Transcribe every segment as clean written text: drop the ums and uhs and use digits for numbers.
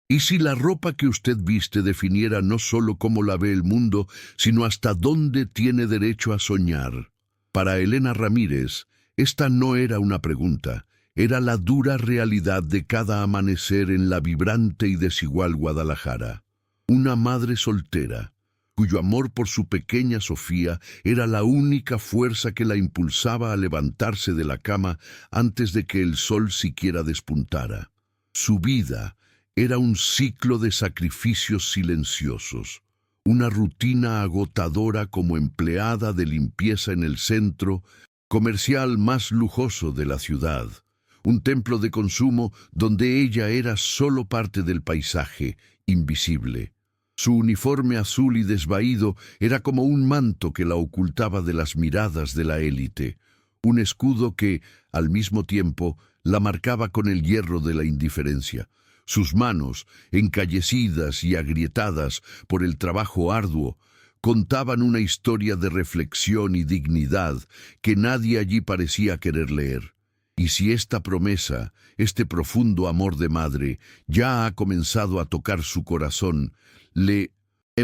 ¿Y si la ropa que usted viste definiera no solo cómo la ve el mundo, sino hasta dónde tiene derecho a soñar? Para Elena Ramírez, esta no era una pregunta, era la dura realidad de cada amanecer en la vibrante y desigual Guadalajara. Una madre soltera, cuyo amor por su pequeña Sofía era la única fuerza que la impulsaba a levantarse de la cama antes de que el sol siquiera despuntara. Su vida era un ciclo de sacrificios silenciosos, una rutina agotadora como empleada de limpieza en el centro comercial más lujoso de la ciudad, un templo de consumo donde ella era solo parte del paisaje, invisible. Su uniforme azul y desvaído era como un manto que la ocultaba de las miradas de la élite, un escudo que, al mismo tiempo, la marcaba con el hierro de la indiferencia. Sus manos, encallecidas y agrietadas por el trabajo arduo, contaban una historia de reflexión y dignidad que nadie allí parecía querer leer. Y si esta promesa, este profundo amor de madre, ya ha comenzado a tocar su corazón, le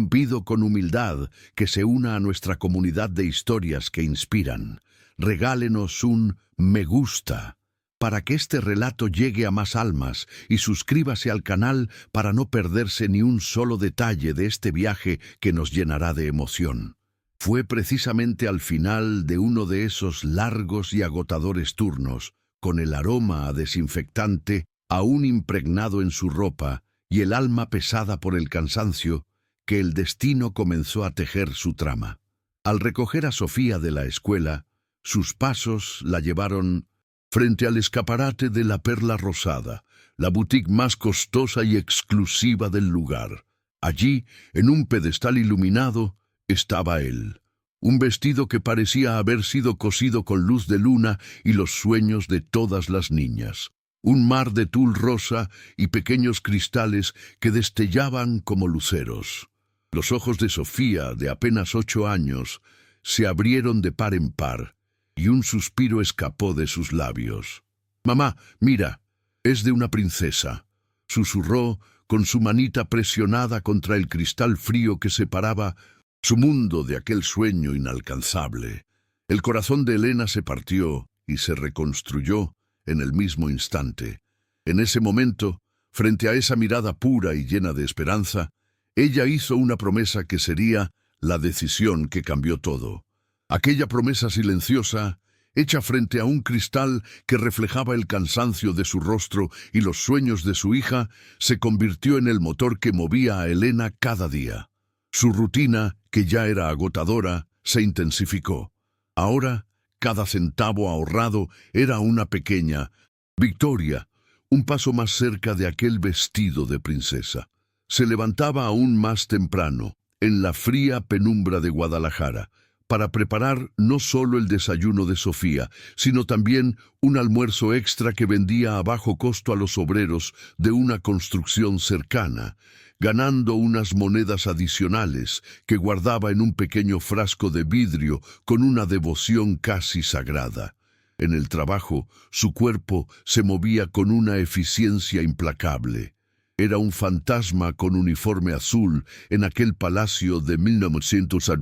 pido con humildad que se una a nuestra comunidad de historias que inspiran. Regálenos un me gusta para que este relato llegue a más almas y suscríbase al canal para no perderse ni un solo detalle de este viaje que nos llenará de emoción. Fue precisamente al final de uno de esos largos y agotadores turnos, con el aroma a desinfectante aún impregnado en su ropa y el alma pesada por el cansancio, que el destino comenzó a tejer su trama. Al recoger a Sofía de la escuela, sus pasos la llevaron frente al escaparate de la Perla Rosada, la boutique más costosa y exclusiva del lugar. Allí, en un pedestal iluminado, estaba él. Un vestido que parecía haber sido cosido con luz de luna y los sueños de todas las niñas. Un mar de tul rosa y pequeños cristales que destellaban como luceros. Los ojos de Sofía, de apenas 8 años, se abrieron de par en par, y un suspiro escapó de sus labios. «Mamá, mira, es de una princesa», susurró con su manita presionada contra el cristal frío que separaba su mundo de aquel sueño inalcanzable. El corazón de Elena se partió y se reconstruyó en el mismo instante. En ese momento, frente a esa mirada pura y llena de esperanza, ella hizo una promesa que sería la decisión que cambió todo. Aquella promesa silenciosa, hecha frente a un cristal que reflejaba el cansancio de su rostro y los sueños de su hija, se convirtió en el motor que movía a Elena cada día. Su rutina, que ya era agotadora, se intensificó. Ahora, cada centavo ahorrado era una pequeña victoria, un paso más cerca de aquel vestido de princesa. Se levantaba aún más temprano, en la fría penumbra de Guadalajara, para preparar no solo el desayuno de Sofía, sino también un almuerzo extra que vendía a bajo costo a los obreros de una construcción cercana, ganando unas monedas adicionales que guardaba en un pequeño frasco de vidrio con una devoción casi sagrada. En el trabajo, su cuerpo se movía con una eficiencia implacable. Era un fantasma con uniforme azul en aquel palacio de 1900.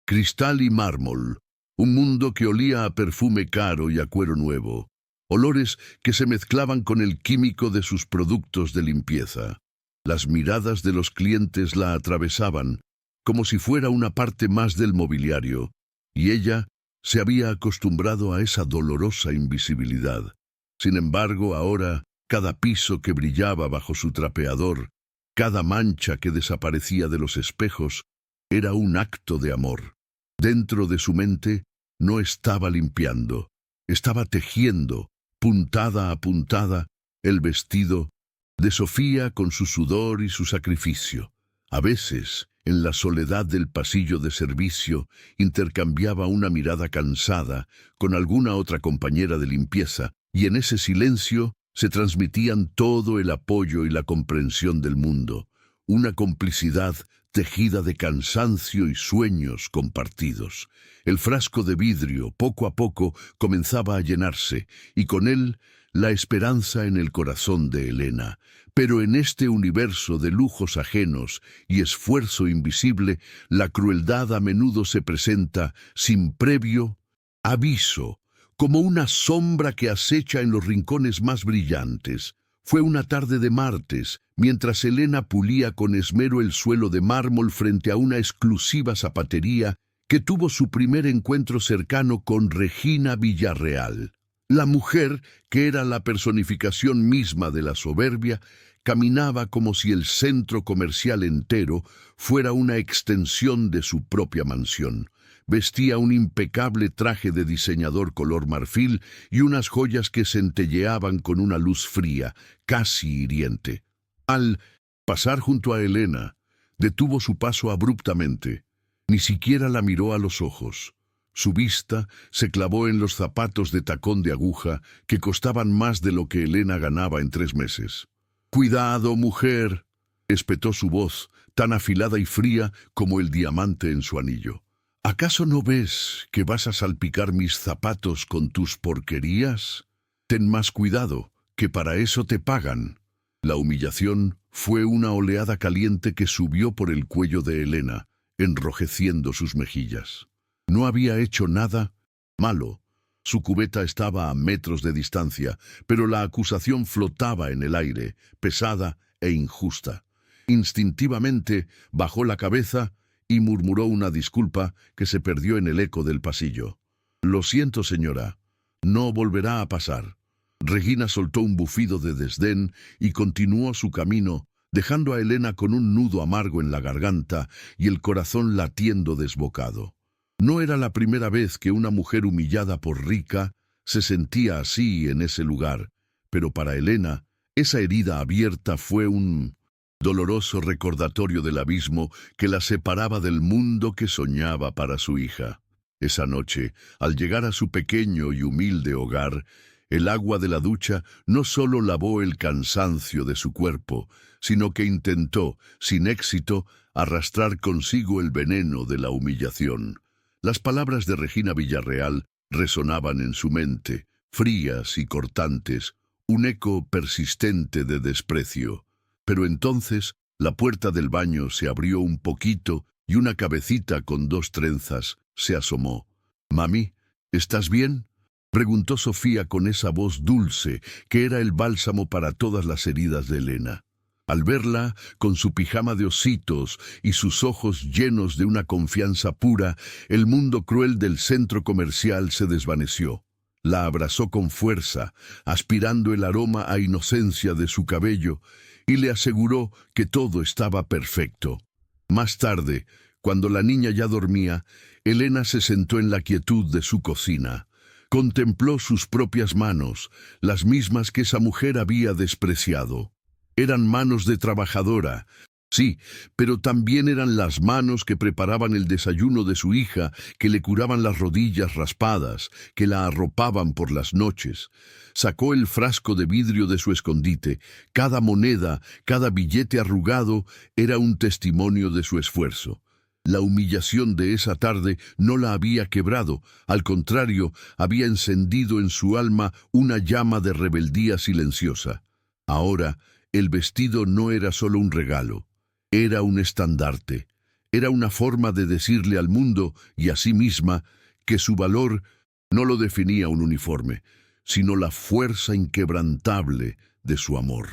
Cristal y mármol, un mundo que olía a perfume caro y a cuero nuevo, olores que se mezclaban con el químico de sus productos de limpieza. Las miradas de los clientes la atravesaban, como si fuera una parte más del mobiliario, y ella se había acostumbrado a esa dolorosa invisibilidad. Sin embargo, ahora, cada piso que brillaba bajo su trapeador, cada mancha que desaparecía de los espejos, era un acto de amor. Dentro de su mente no estaba limpiando, estaba tejiendo, puntada a puntada, el vestido de Sofía con su sudor y su sacrificio. A veces, en la soledad del pasillo de servicio, intercambiaba una mirada cansada con alguna otra compañera de limpieza, y en ese silencio se transmitían todo el apoyo y la comprensión del mundo, una complicidad tejida de cansancio y sueños compartidos. El frasco de vidrio, poco a poco, comenzaba a llenarse, y con él la esperanza en el corazón de Elena. Pero en este universo de lujos ajenos y esfuerzo invisible, la crueldad a menudo se presenta sin previo aviso, como una sombra que acecha en los rincones más brillantes. Fue una tarde de martes, mientras Elena pulía con esmero el suelo de mármol frente a una exclusiva zapatería, que tuvo su primer encuentro cercano con Regina Villarreal. La mujer, que era la personificación misma de la soberbia, caminaba como si el centro comercial entero fuera una extensión de su propia mansión. Vestía un impecable traje de diseñador color marfil y unas joyas que centelleaban con una luz fría, casi hiriente. Al pasar junto a Elena, detuvo su paso abruptamente. Ni siquiera la miró a los ojos. Su vista se clavó en los zapatos de tacón de aguja que costaban más de lo que Elena ganaba en 3 meses. «¡Cuidado, mujer!», espetó su voz, tan afilada y fría como el diamante en su anillo. «¿Acaso no ves que vas a salpicar mis zapatos con tus porquerías? Ten más cuidado, que para eso te pagan». La humillación fue una oleada caliente que subió por el cuello de Elena, enrojeciendo sus mejillas. No había hecho nada malo. Su cubeta estaba a metros de distancia, pero la acusación flotaba en el aire, pesada e injusta. Instintivamente bajó la cabeza y murmuró una disculpa que se perdió en el eco del pasillo. «Lo siento, señora. No volverá a pasar». Regina soltó un bufido de desdén y continuó su camino, dejando a Elena con un nudo amargo en la garganta y el corazón latiendo desbocado. No era la primera vez que una mujer humillada por rica se sentía así en ese lugar, pero para Elena, esa herida abierta fue un doloroso recordatorio del abismo que la separaba del mundo que soñaba para su hija. Esa noche, al llegar a su pequeño y humilde hogar, el agua de la ducha no solo lavó el cansancio de su cuerpo, sino que intentó, sin éxito, arrastrar consigo el veneno de la humillación. Las palabras de Regina Villarreal resonaban en su mente, frías y cortantes, un eco persistente de desprecio. Pero entonces la puerta del baño se abrió un poquito y una cabecita con 2 trenzas se asomó. «Mami, ¿estás bien?», preguntó Sofía con esa voz dulce que era el bálsamo para todas las heridas de Elena. Al verla, con su pijama de ositos y sus ojos llenos de una confianza pura, el mundo cruel del centro comercial se desvaneció. La abrazó con fuerza, aspirando el aroma a inocencia de su cabello, y le aseguró que todo estaba perfecto. Más tarde, cuando la niña ya dormía, Elena se sentó en la quietud de su cocina. Contempló sus propias manos, las mismas que esa mujer había despreciado. Eran manos de trabajadora, sí, pero también eran las manos que preparaban el desayuno de su hija, que le curaban las rodillas raspadas, que la arropaban por las noches. Sacó el frasco de vidrio de su escondite. Cada moneda, cada billete arrugado era un testimonio de su esfuerzo. La humillación de esa tarde no la había quebrado, al contrario, había encendido en su alma una llama de rebeldía silenciosa. Ahora, el vestido no era solo un regalo, era un estandarte, era una forma de decirle al mundo y a sí misma que su valor no lo definía un uniforme, sino la fuerza inquebrantable de su amor.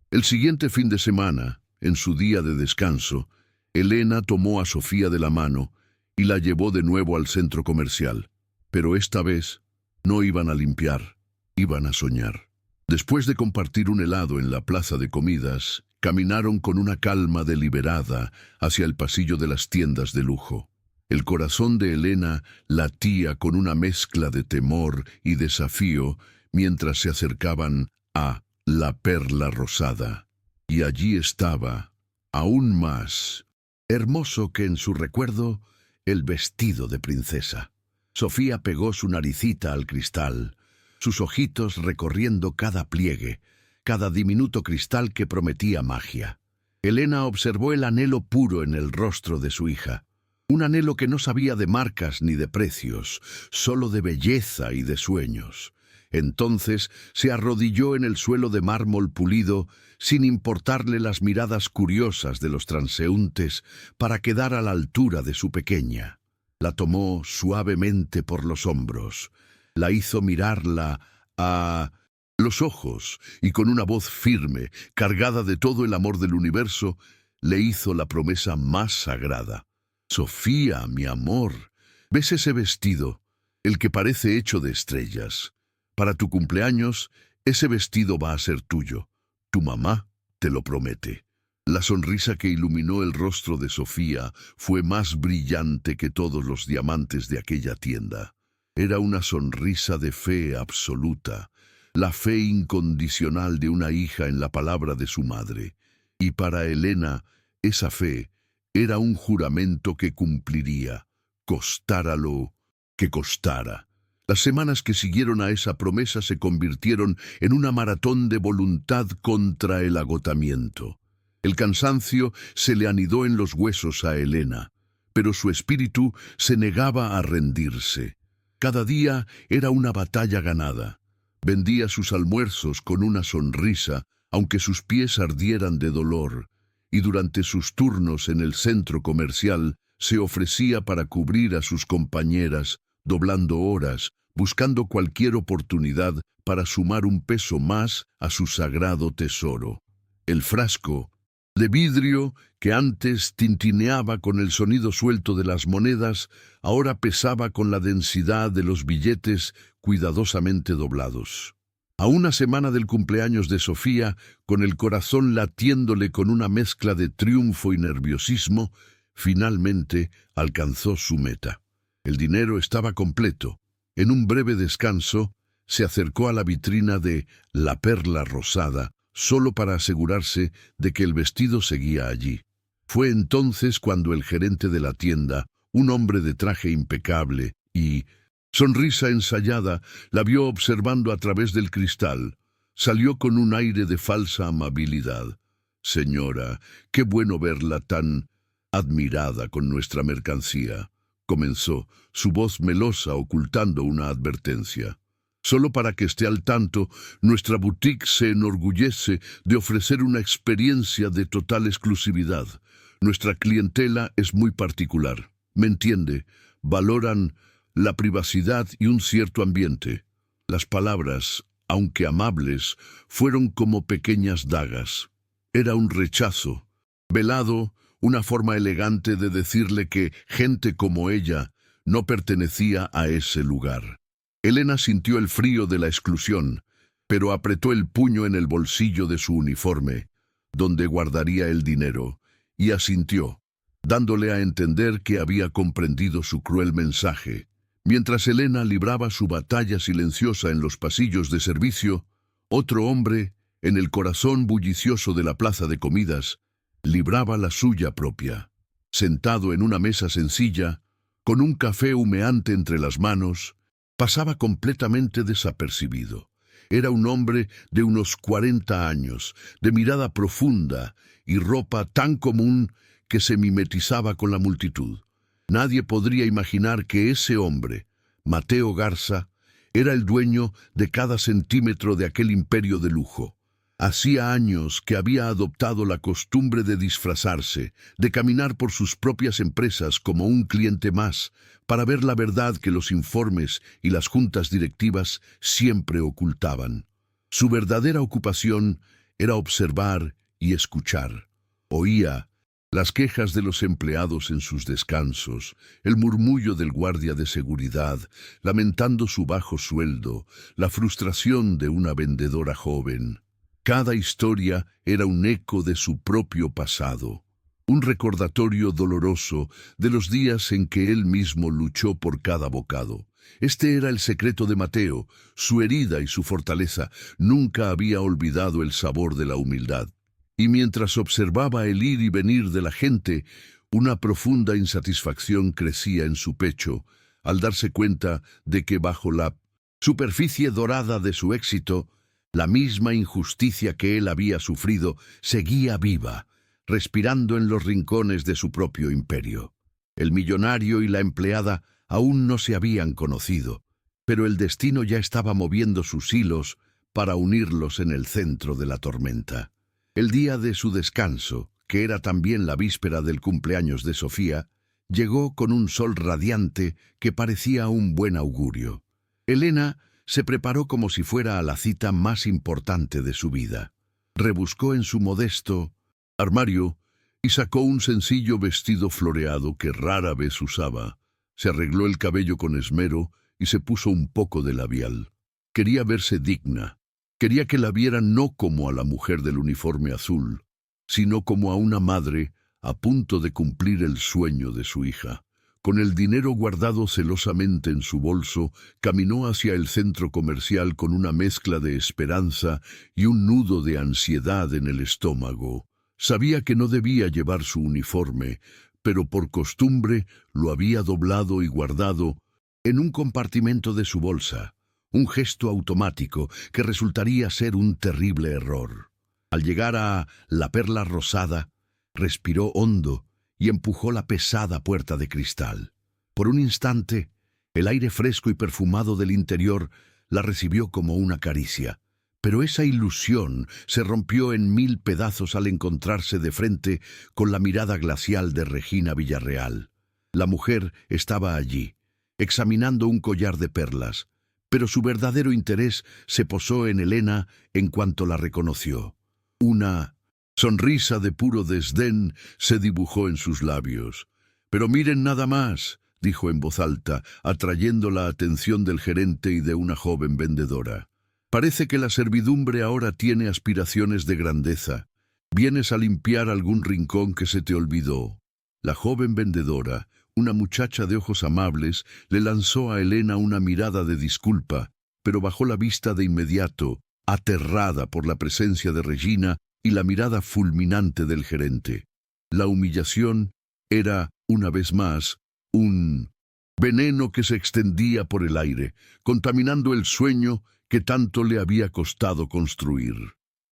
El siguiente fin de semana, en su día de descanso, Elena tomó a Sofía de la mano y la llevó de nuevo al centro comercial. Pero esta vez no iban a limpiar, iban a soñar. Después de compartir un helado en la plaza de comidas, caminaron con una calma deliberada hacia el pasillo de las tiendas de lujo. El corazón de Elena latía con una mezcla de temor y desafío mientras se acercaban a la Perla Rosada. Y allí estaba, aún más hermoso que en su recuerdo, el vestido de princesa. Sofía pegó su naricita al cristal, sus ojitos recorriendo cada pliegue, cada diminuto cristal que prometía magia. Elena observó el anhelo puro en el rostro de su hija, un anhelo que no sabía de marcas ni de precios, solo de belleza y de sueños. Entonces se arrodilló en el suelo de mármol pulido, sin importarle las miradas curiosas de los transeúntes, para quedar a la altura de su pequeña. La tomó suavemente por los hombros, la hizo mirarla a los ojos y con una voz firme, cargada de todo el amor del universo, le hizo la promesa más sagrada. «Sofía, mi amor, ¿ves ese vestido? El que parece hecho de estrellas. Para tu cumpleaños, ese vestido va a ser tuyo. Tu mamá te lo promete». La sonrisa que iluminó el rostro de Sofía fue más brillante que todos los diamantes de aquella tienda. Era una sonrisa de fe absoluta, la fe incondicional de una hija en la palabra de su madre. Y para Elena, esa fe era un juramento que cumpliría, costara lo que costara. Las semanas que siguieron a esa promesa se convirtieron en una maratón de voluntad contra el agotamiento. El cansancio se le anidó en los huesos a Elena, pero su espíritu se negaba a rendirse. Cada día era una batalla ganada. Vendía sus almuerzos con una sonrisa, aunque sus pies ardieran de dolor, y durante sus turnos en el centro comercial se ofrecía para cubrir a sus compañeras, doblando horas, buscando cualquier oportunidad para sumar un peso más a su sagrado tesoro. El frasco de vidrio, que antes tintineaba con el sonido suelto de las monedas, ahora pesaba con la densidad de los billetes cuidadosamente doblados. A una semana del cumpleaños de Sofía, con el corazón latiéndole con una mezcla de triunfo y nerviosismo, finalmente alcanzó su meta. El dinero estaba completo. En un breve descanso, se acercó a la vitrina de La Perla Rosada, solo para asegurarse de que el vestido seguía allí. Fue entonces cuando el gerente de la tienda, un hombre de traje impecable y sonrisa ensayada, la vio observando a través del cristal. Salió con un aire de falsa amabilidad. «Señora, qué bueno verla tan admirada con nuestra mercancía», comenzó, su voz melosa ocultando una advertencia. «Solo para que esté al tanto, nuestra boutique se enorgullece de ofrecer una experiencia de total exclusividad. Nuestra clientela es muy particular. ¿Me entiende? Valoran la privacidad y un cierto ambiente». Las palabras, aunque amables, fueron como pequeñas dagas. Era un rechazo, velado, una forma elegante de decirle que gente como ella no pertenecía a ese lugar. Elena sintió el frío de la exclusión, pero apretó el puño en el bolsillo de su uniforme, donde guardaría el dinero, y asintió, dándole a entender que había comprendido su cruel mensaje. Mientras Elena libraba su batalla silenciosa en los pasillos de servicio, otro hombre, en el corazón bullicioso de la plaza de comidas, libraba la suya propia. Sentado en una mesa sencilla, con un café humeante entre las manos, pasaba completamente desapercibido. Era un hombre de unos 40 años, de mirada profunda y ropa tan común que se mimetizaba con la multitud. Nadie podría imaginar que ese hombre, Mateo Garza, era el dueño de cada centímetro de aquel imperio de lujo. Hacía años que había adoptado la costumbre de disfrazarse, de caminar por sus propias empresas como un cliente más, para ver la verdad que los informes y las juntas directivas siempre ocultaban. Su verdadera ocupación era observar y escuchar. Oía las quejas de los empleados en sus descansos, el murmullo del guardia de seguridad, lamentando su bajo sueldo, la frustración de una vendedora joven. Cada historia era un eco de su propio pasado, un recordatorio doloroso de los días en que él mismo luchó por cada bocado. Este era el secreto de Mateo, su herida y su fortaleza. Nunca había olvidado el sabor de la humildad. Y mientras observaba el ir y venir de la gente, una profunda insatisfacción crecía en su pecho al darse cuenta de que bajo la superficie dorada de su éxito, la misma injusticia que él había sufrido seguía viva, respirando en los rincones de su propio imperio. El millonario y la empleada aún no se habían conocido, pero el destino ya estaba moviendo sus hilos para unirlos en el centro de la tormenta. El día de su descanso, que era también la víspera del cumpleaños de Sofía, llegó con un sol radiante que parecía un buen augurio. Elena se preparó como si fuera a la cita más importante de su vida. Rebuscó en su modesto armario y sacó un sencillo vestido floreado que rara vez usaba. Se arregló el cabello con esmero y se puso un poco de labial. Quería verse digna. Quería que la vieran no como a la mujer del uniforme azul, sino como a una madre a punto de cumplir el sueño de su hija. Con el dinero guardado celosamente en su bolso, caminó hacia el centro comercial con una mezcla de esperanza y un nudo de ansiedad en el estómago. Sabía que no debía llevar su uniforme, pero por costumbre lo había doblado y guardado en un compartimento de su bolsa, un gesto automático que resultaría ser un terrible error. Al llegar a la Perla Rosada, respiró hondo y empujó la pesada puerta de cristal. Por un instante, el aire fresco y perfumado del interior la recibió como una caricia, pero esa ilusión se rompió en 1000 pedazos al encontrarse de frente con la mirada glacial de Regina Villarreal. La mujer estaba allí, examinando un collar de perlas, pero su verdadero interés se posó en Elena en cuanto la reconoció. Una sonrisa de puro desdén se dibujó en sus labios. «Pero miren nada más», dijo en voz alta, atrayendo la atención del gerente y de una joven vendedora. «Parece que la servidumbre ahora tiene aspiraciones de grandeza. ¿Vienes a limpiar algún rincón que se te olvidó?» La joven vendedora, una muchacha de ojos amables, le lanzó a Elena una mirada de disculpa, pero bajó la vista de inmediato, aterrada por la presencia de Regina y la mirada fulminante del gerente. La humillación era, una vez más, un veneno que se extendía por el aire, contaminando el sueño que tanto le había costado construir.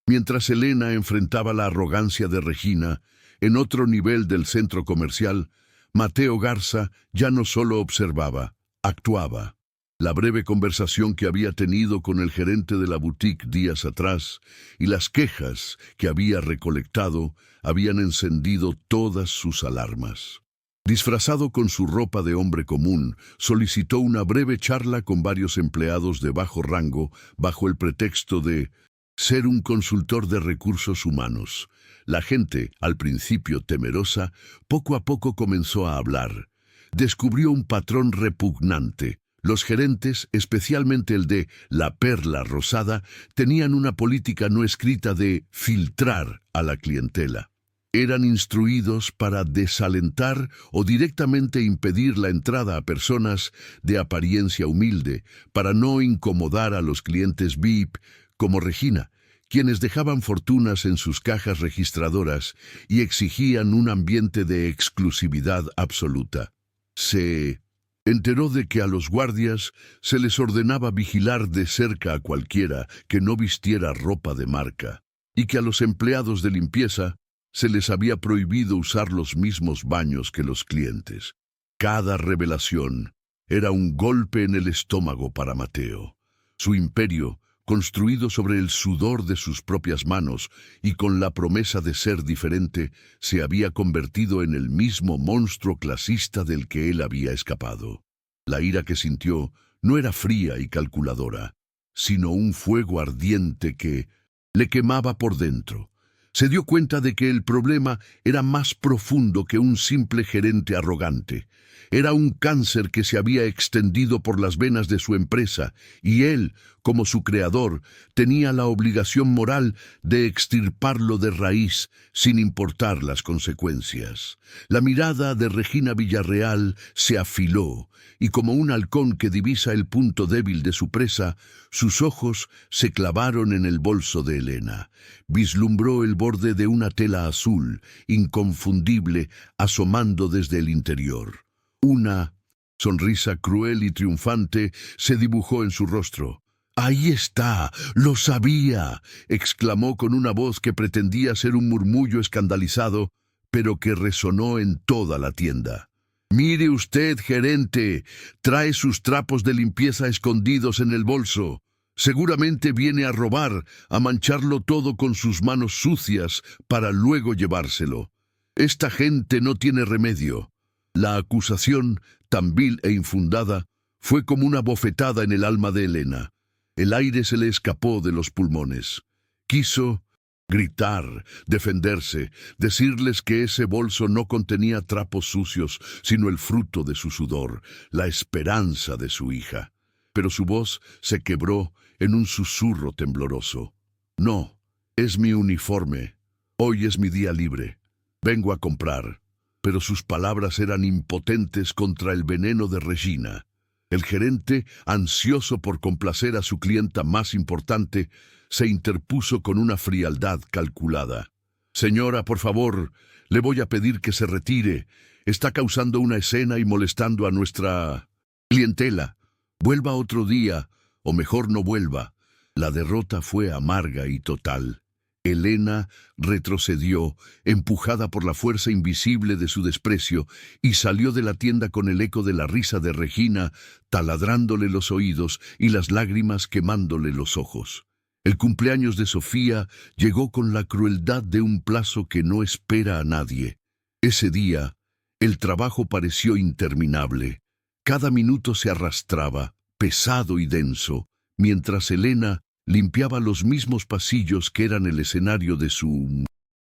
Mientras Elena enfrentaba la arrogancia de Regina, en otro nivel del centro comercial, Mateo Garza ya no solo observaba, actuaba. La breve conversación que había tenido con el gerente de la boutique días atrás y las quejas que había recolectado habían encendido todas sus alarmas. Disfrazado con su ropa de hombre común, solicitó una breve charla con varios empleados de bajo rango bajo el pretexto de ser un consultor de recursos humanos. La gente, al principio temerosa, poco a poco comenzó a hablar. Descubrió un patrón repugnante. Los gerentes, especialmente el de la Perla Rosada, tenían una política no escrita de filtrar a la clientela. Eran instruidos para desalentar o directamente impedir la entrada a personas de apariencia humilde, para no incomodar a los clientes VIP, como Regina, quienes dejaban fortunas en sus cajas registradoras y exigían un ambiente de exclusividad absoluta. Se enteró de que a los guardias se les ordenaba vigilar de cerca a cualquiera que no vistiera ropa de marca, y que a los empleados de limpieza se les había prohibido usar los mismos baños que los clientes. Cada revelación era un golpe en el estómago para Mateo. Su imperio, construido sobre el sudor de sus propias manos y con la promesa de ser diferente, se había convertido en el mismo monstruo clasista del que él había escapado. La ira que sintió no era fría y calculadora, sino un fuego ardiente que le quemaba por dentro. Se dio cuenta de que el problema era más profundo que un simple gerente arrogante. Era un cáncer que se había extendido por las venas de su empresa, y él, como su creador, tenía la obligación moral de extirparlo de raíz, sin importar las consecuencias. La mirada de Regina Villarreal se afiló, y como un halcón que divisa el punto débil de su presa, sus ojos se clavaron en el bolso de Elena. Vislumbró el borde de una tela azul, inconfundible, asomando desde el interior. Una sonrisa cruel y triunfante se dibujó en su rostro. «¡Ahí está! ¡Lo sabía!», exclamó con una voz que pretendía ser un murmullo escandalizado, pero que resonó en toda la tienda. Mire usted, gerente, trae sus trapos de limpieza escondidos en el bolso. Seguramente viene a robar, a mancharlo todo con sus manos sucias para luego llevárselo. Esta gente no tiene remedio. La acusación, tan vil e infundada, fue como una bofetada en el alma de Elena. El aire se le escapó de los pulmones. Quiso gritar, defenderse, decirles que ese bolso no contenía trapos sucios, sino el fruto de su sudor, la esperanza de su hija. Pero su voz se quebró en un susurro tembloroso. No, es mi uniforme. Hoy es mi día libre. Vengo a comprar. Pero sus palabras eran impotentes contra el veneno de Regina. El gerente, ansioso por complacer a su clienta más importante, se interpuso con una frialdad calculada. «Señora, por favor, le voy a pedir que se retire. Está causando una escena y molestando a nuestra clientela. Vuelva otro día, o mejor no vuelva». La derrota fue amarga y total. Elena retrocedió, empujada por la fuerza invisible de su desprecio, y salió de la tienda con el eco de la risa de Regina, taladrándole los oídos y las lágrimas quemándole los ojos. El cumpleaños de Sofía llegó con la crueldad de un plazo que no espera a nadie. Ese día, el trabajo pareció interminable. Cada minuto se arrastraba, pesado y denso, mientras Elena limpiaba los mismos pasillos que eran el escenario de su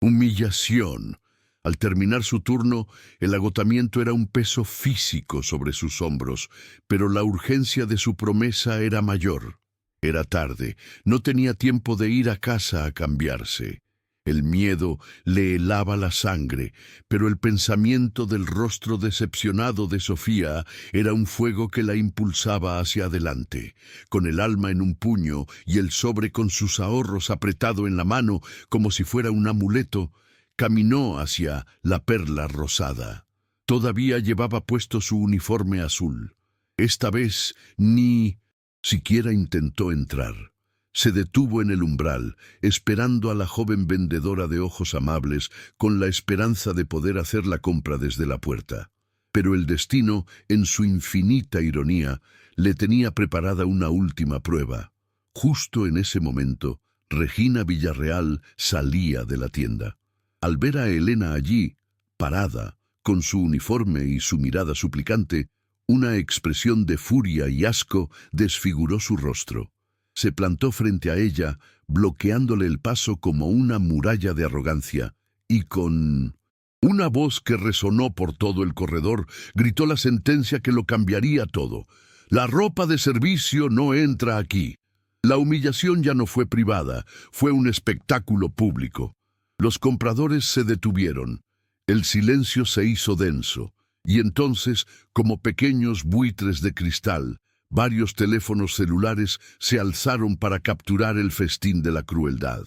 humillación. Al terminar su turno, el agotamiento era un peso físico sobre sus hombros, pero la urgencia de su promesa era mayor. Era tarde, no tenía tiempo de ir a casa a cambiarse. El miedo le helaba la sangre, pero el pensamiento del rostro decepcionado de Sofía era un fuego que la impulsaba hacia adelante. Con el alma en un puño y el sobre con sus ahorros apretado en la mano como si fuera un amuleto, caminó hacia la Perla Rosada. Todavía llevaba puesto su uniforme azul. Esta vez ni siquiera intentó entrar. Se detuvo en el umbral, esperando a la joven vendedora de ojos amables, con la esperanza de poder hacer la compra desde la puerta. Pero el destino, en su infinita ironía, le tenía preparada una última prueba. Justo en ese momento, Regina Villarreal salía de la tienda. Al ver a Elena allí, parada, con su uniforme y su mirada suplicante, una expresión de furia y asco desfiguró su rostro. Se plantó frente a ella, bloqueándole el paso como una muralla de arrogancia, y con una voz que resonó por todo el corredor, gritó la sentencia que lo cambiaría todo. «La ropa de servicio no entra aquí». La humillación ya no fue privada, fue un espectáculo público. Los compradores se detuvieron. El silencio se hizo denso, y entonces, como pequeños buitres de cristal, varios teléfonos celulares se alzaron para capturar el festín de la crueldad.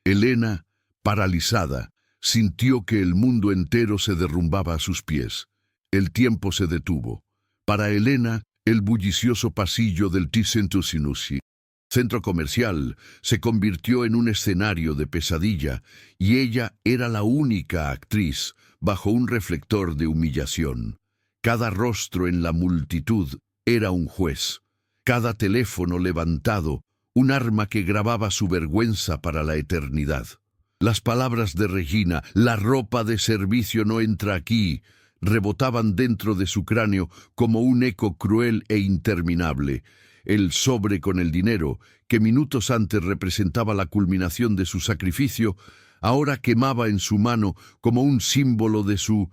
Elena, paralizada, sintió que el mundo entero se derrumbaba a sus pies. El tiempo se detuvo. Para Elena, el bullicioso pasillo del Thyssen-Tussinussi, centro comercial, se convirtió en un escenario de pesadilla, y ella era la única actriz bajo un reflector de humillación. Cada rostro en la multitud era un juez. Cada teléfono levantado, un arma que grababa su vergüenza para la eternidad. Las palabras de Regina, «La ropa de servicio no entra aquí», rebotaban dentro de su cráneo como un eco cruel e interminable. El sobre con el dinero, que minutos antes representaba la culminación de su sacrificio, ahora quemaba en su mano como un símbolo de su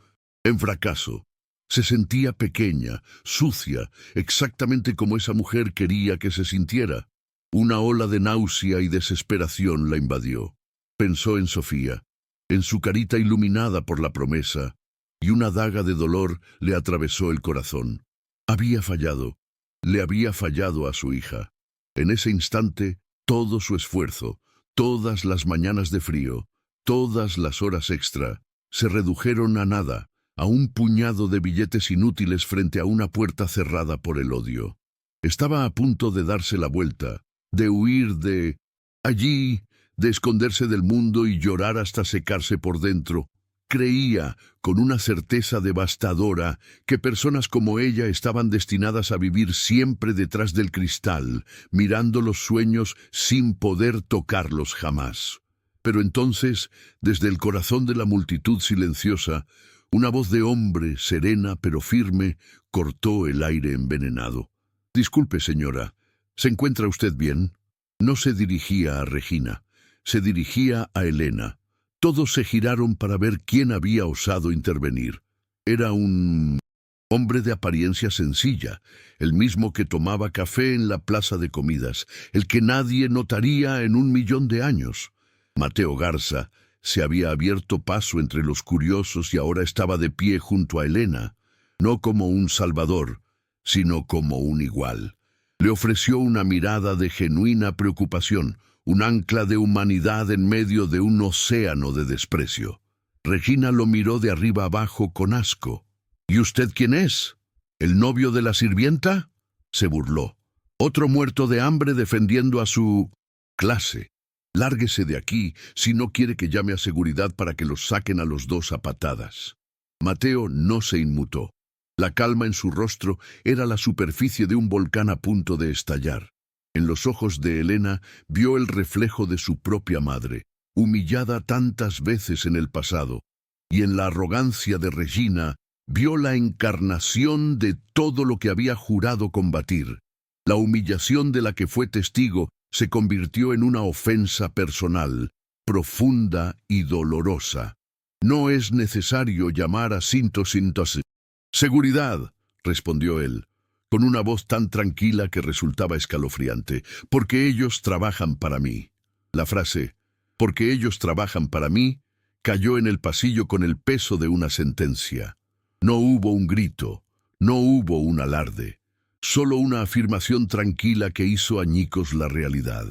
fracaso. Se sentía pequeña, sucia, exactamente como esa mujer quería que se sintiera. Una ola de náusea y desesperación la invadió. Pensó en Sofía, en su carita iluminada por la promesa, y una daga de dolor le atravesó el corazón. Había fallado, le había fallado a su hija. En ese instante, todo su esfuerzo, todas las mañanas de frío, todas las horas extra, se redujeron a nada, a un puñado de billetes inútiles frente a una puerta cerrada por el odio. Estaba a punto de darse la vuelta, de huir de allí, de esconderse del mundo y llorar hasta secarse por dentro, creía, con una certeza devastadora, que personas como ella estaban destinadas a vivir siempre detrás del cristal, mirando los sueños sin poder tocarlos jamás. Pero entonces, desde el corazón de la multitud silenciosa, una voz de hombre, serena pero firme, cortó el aire envenenado. «Disculpe, señora, ¿se encuentra usted bien?» No se dirigía a Regina, se dirigía a Elena. Todos se giraron para ver quién había osado intervenir. Era un hombre de apariencia sencilla, el mismo que tomaba café en la plaza de comidas, el que nadie notaría en 1.000.000 de años. Mateo Garza se había abierto paso entre los curiosos y ahora estaba de pie junto a Elena, no como un salvador, sino como un igual. Le ofreció una mirada de genuina preocupación, un ancla de humanidad en medio de un océano de desprecio. Regina lo miró de arriba abajo con asco. «¿Y usted quién es? ¿El novio de la sirvienta?», se burló. «Otro muerto de hambre defendiendo a su clase. Lárguese de aquí si no quiere que llame a seguridad para que los saquen a los dos a patadas». Mateo no se inmutó. La calma en su rostro era la superficie de un volcán a punto de estallar. En los ojos de Elena vio el reflejo de su propia madre, humillada tantas veces en el pasado, y en la arrogancia de Regina vio la encarnación de todo lo que había jurado combatir. La humillación de la que fue testigo se convirtió en una ofensa personal, profunda y dolorosa. «No es necesario llamar a Cintos. «Seguridad», respondió él, con una voz tan tranquila que resultaba escalofriante, «porque ellos trabajan para mí». La frase, «porque ellos trabajan para mí», cayó en el pasillo con el peso de una sentencia. No hubo un grito, no hubo un alarde, solo una afirmación tranquila que hizo añicos la realidad.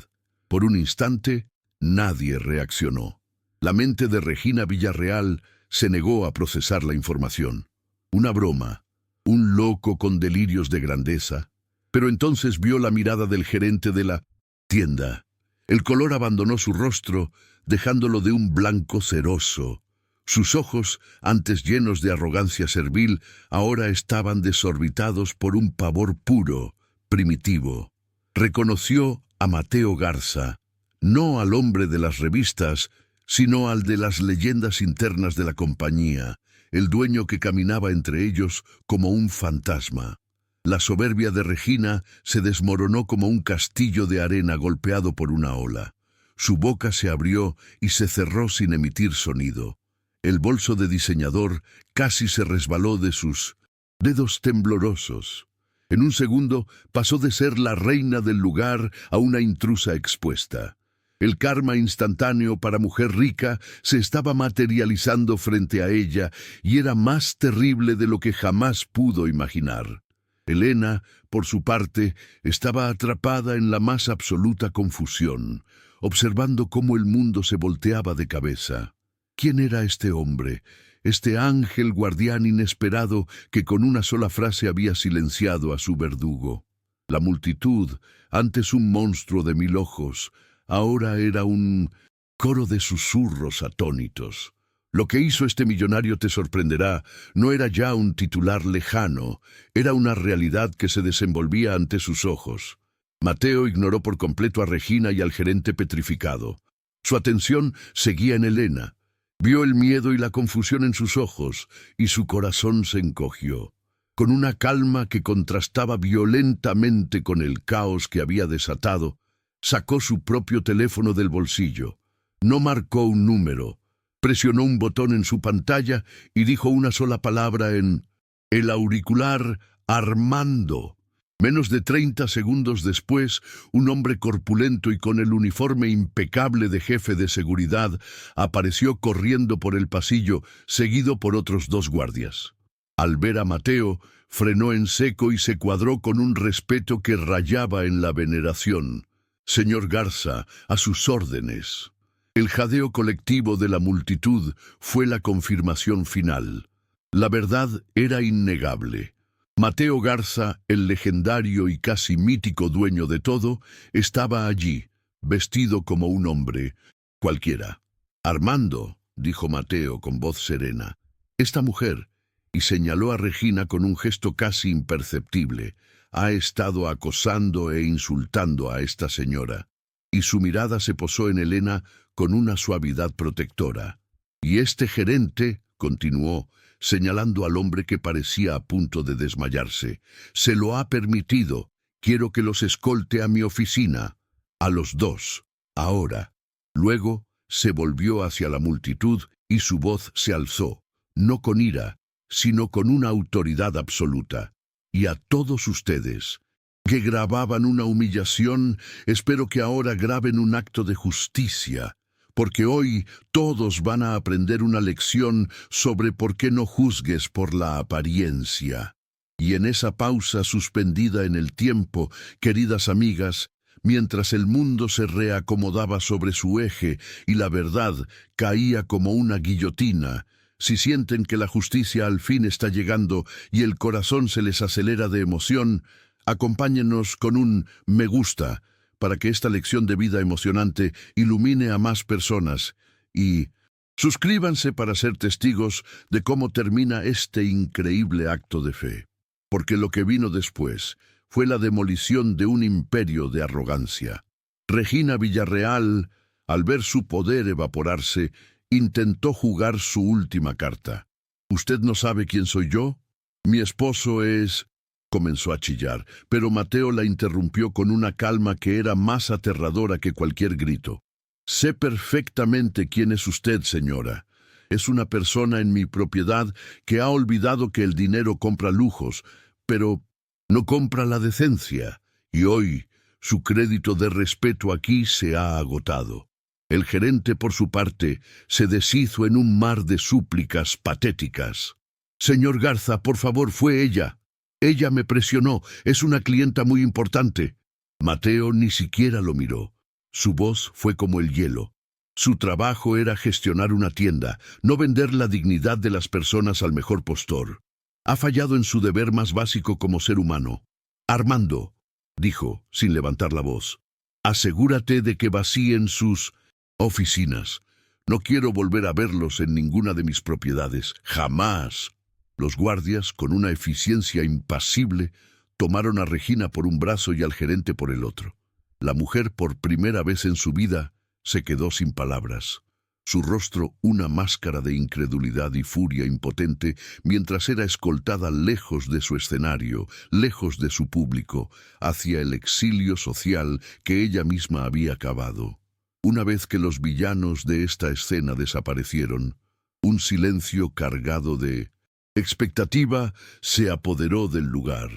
Por un instante, nadie reaccionó. La mente de Regina Villarreal se negó a procesar la información. Una broma, un loco con delirios de grandeza. Pero entonces vio la mirada del gerente de la tienda. El color abandonó su rostro, dejándolo de un blanco ceroso. Sus ojos, antes llenos de arrogancia servil, ahora estaban desorbitados por un pavor puro, primitivo. Reconoció a Mateo Garza, no al hombre de las revistas, sino al de las leyendas internas de la compañía, el dueño que caminaba entre ellos como un fantasma. La soberbia de Regina se desmoronó como un castillo de arena golpeado por una ola. Su boca se abrió y se cerró sin emitir sonido. El bolso de diseñador casi se resbaló de sus dedos temblorosos. En un segundo pasó de ser la reina del lugar a una intrusa expuesta. El karma instantáneo para mujer rica se estaba materializando frente a ella y era más terrible de lo que jamás pudo imaginar. Elena, por su parte, estaba atrapada en la más absoluta confusión, observando cómo el mundo se volteaba de cabeza. ¿Quién era este hombre, este ángel guardián inesperado que con una sola frase había silenciado a su verdugo? La multitud, antes un monstruo de 1000 ojos, ahora era un coro de susurros atónitos. Lo que hizo este millonario te sorprenderá, no era ya un titular lejano, era una realidad que se desenvolvía ante sus ojos. Mateo ignoró por completo a Regina y al gerente petrificado. Su atención seguía en Elena. Vio el miedo y la confusión en sus ojos, y su corazón se encogió. Con una calma que contrastaba violentamente con el caos que había desatado, sacó su propio teléfono del bolsillo. No marcó un número, presionó un botón en su pantalla y dijo una sola palabra en el auricular: «Armando». Menos de 30 segundos después, un hombre corpulento y con el uniforme impecable de jefe de seguridad apareció corriendo por el pasillo, seguido por otros 2 guardias. Al ver a Mateo, frenó en seco y se cuadró con un respeto que rayaba en la veneración. «Señor Garza, a sus órdenes». El jadeo colectivo de la multitud fue la confirmación final. La verdad era innegable. Mateo Garza, el legendario y casi mítico dueño de todo, estaba allí, vestido como un hombre cualquiera. «Armando», dijo Mateo con voz serena. Esta mujer, y señaló a Regina con un gesto casi imperceptible, ha estado acosando e insultando a esta señora. Y su mirada se posó en Elena con una suavidad protectora. Y este gerente, continuó, señalando al hombre que parecía a punto de desmayarse, se lo ha permitido. Quiero que los escolte a mi oficina. A los dos. Ahora. Luego se volvió hacia la multitud y su voz se alzó, no con ira, sino con una autoridad absoluta. Y a todos ustedes, que grababan una humillación, espero que ahora graben un acto de justicia, porque hoy todos van a aprender una lección sobre por qué no juzgues por la apariencia. Y en esa pausa suspendida en el tiempo, queridas amigas, mientras el mundo se reacomodaba sobre su eje y la verdad caía como una guillotina, si sienten que la justicia al fin está llegando y el corazón se les acelera de emoción, acompáñennos con un me gusta para que esta lección de vida emocionante ilumine a más personas y suscríbanse para ser testigos de cómo termina este increíble acto de fe. Porque lo que vino después fue la demolición de un imperio de arrogancia. Regina Villarreal, al ver su poder evaporarse, intentó jugar su última carta. ¿Usted no sabe quién soy yo? Mi esposo es... Comenzó a chillar, pero Mateo la interrumpió con una calma que era más aterradora que cualquier grito. Sé perfectamente quién es usted, señora. Es una persona en mi propiedad que ha olvidado que el dinero compra lujos, pero no compra la decencia, y hoy su crédito de respeto aquí se ha agotado. El gerente, por su parte, se deshizo en un mar de súplicas patéticas. Señor Garza, por favor, fue ella. Ella me presionó, es una clienta muy importante. Mateo ni siquiera lo miró. Su voz fue como el hielo. Su trabajo era gestionar una tienda, no vender la dignidad de las personas al mejor postor. Ha fallado en su deber más básico como ser humano. Armando, dijo, sin levantar la voz, asegúrate de que vacíen sus oficinas. No quiero volver a verlos en ninguna de mis propiedades. Jamás. Los guardias, con una eficiencia impasible, tomaron a Regina por un brazo y al gerente por el otro. La mujer, por primera vez en su vida, se quedó sin palabras. Su rostro una máscara de incredulidad y furia impotente mientras era escoltada lejos de su escenario, lejos de su público, hacia el exilio social que ella misma había cavado. Una vez que los villanos de esta escena desaparecieron, un silencio cargado de expectativa se apoderó del lugar.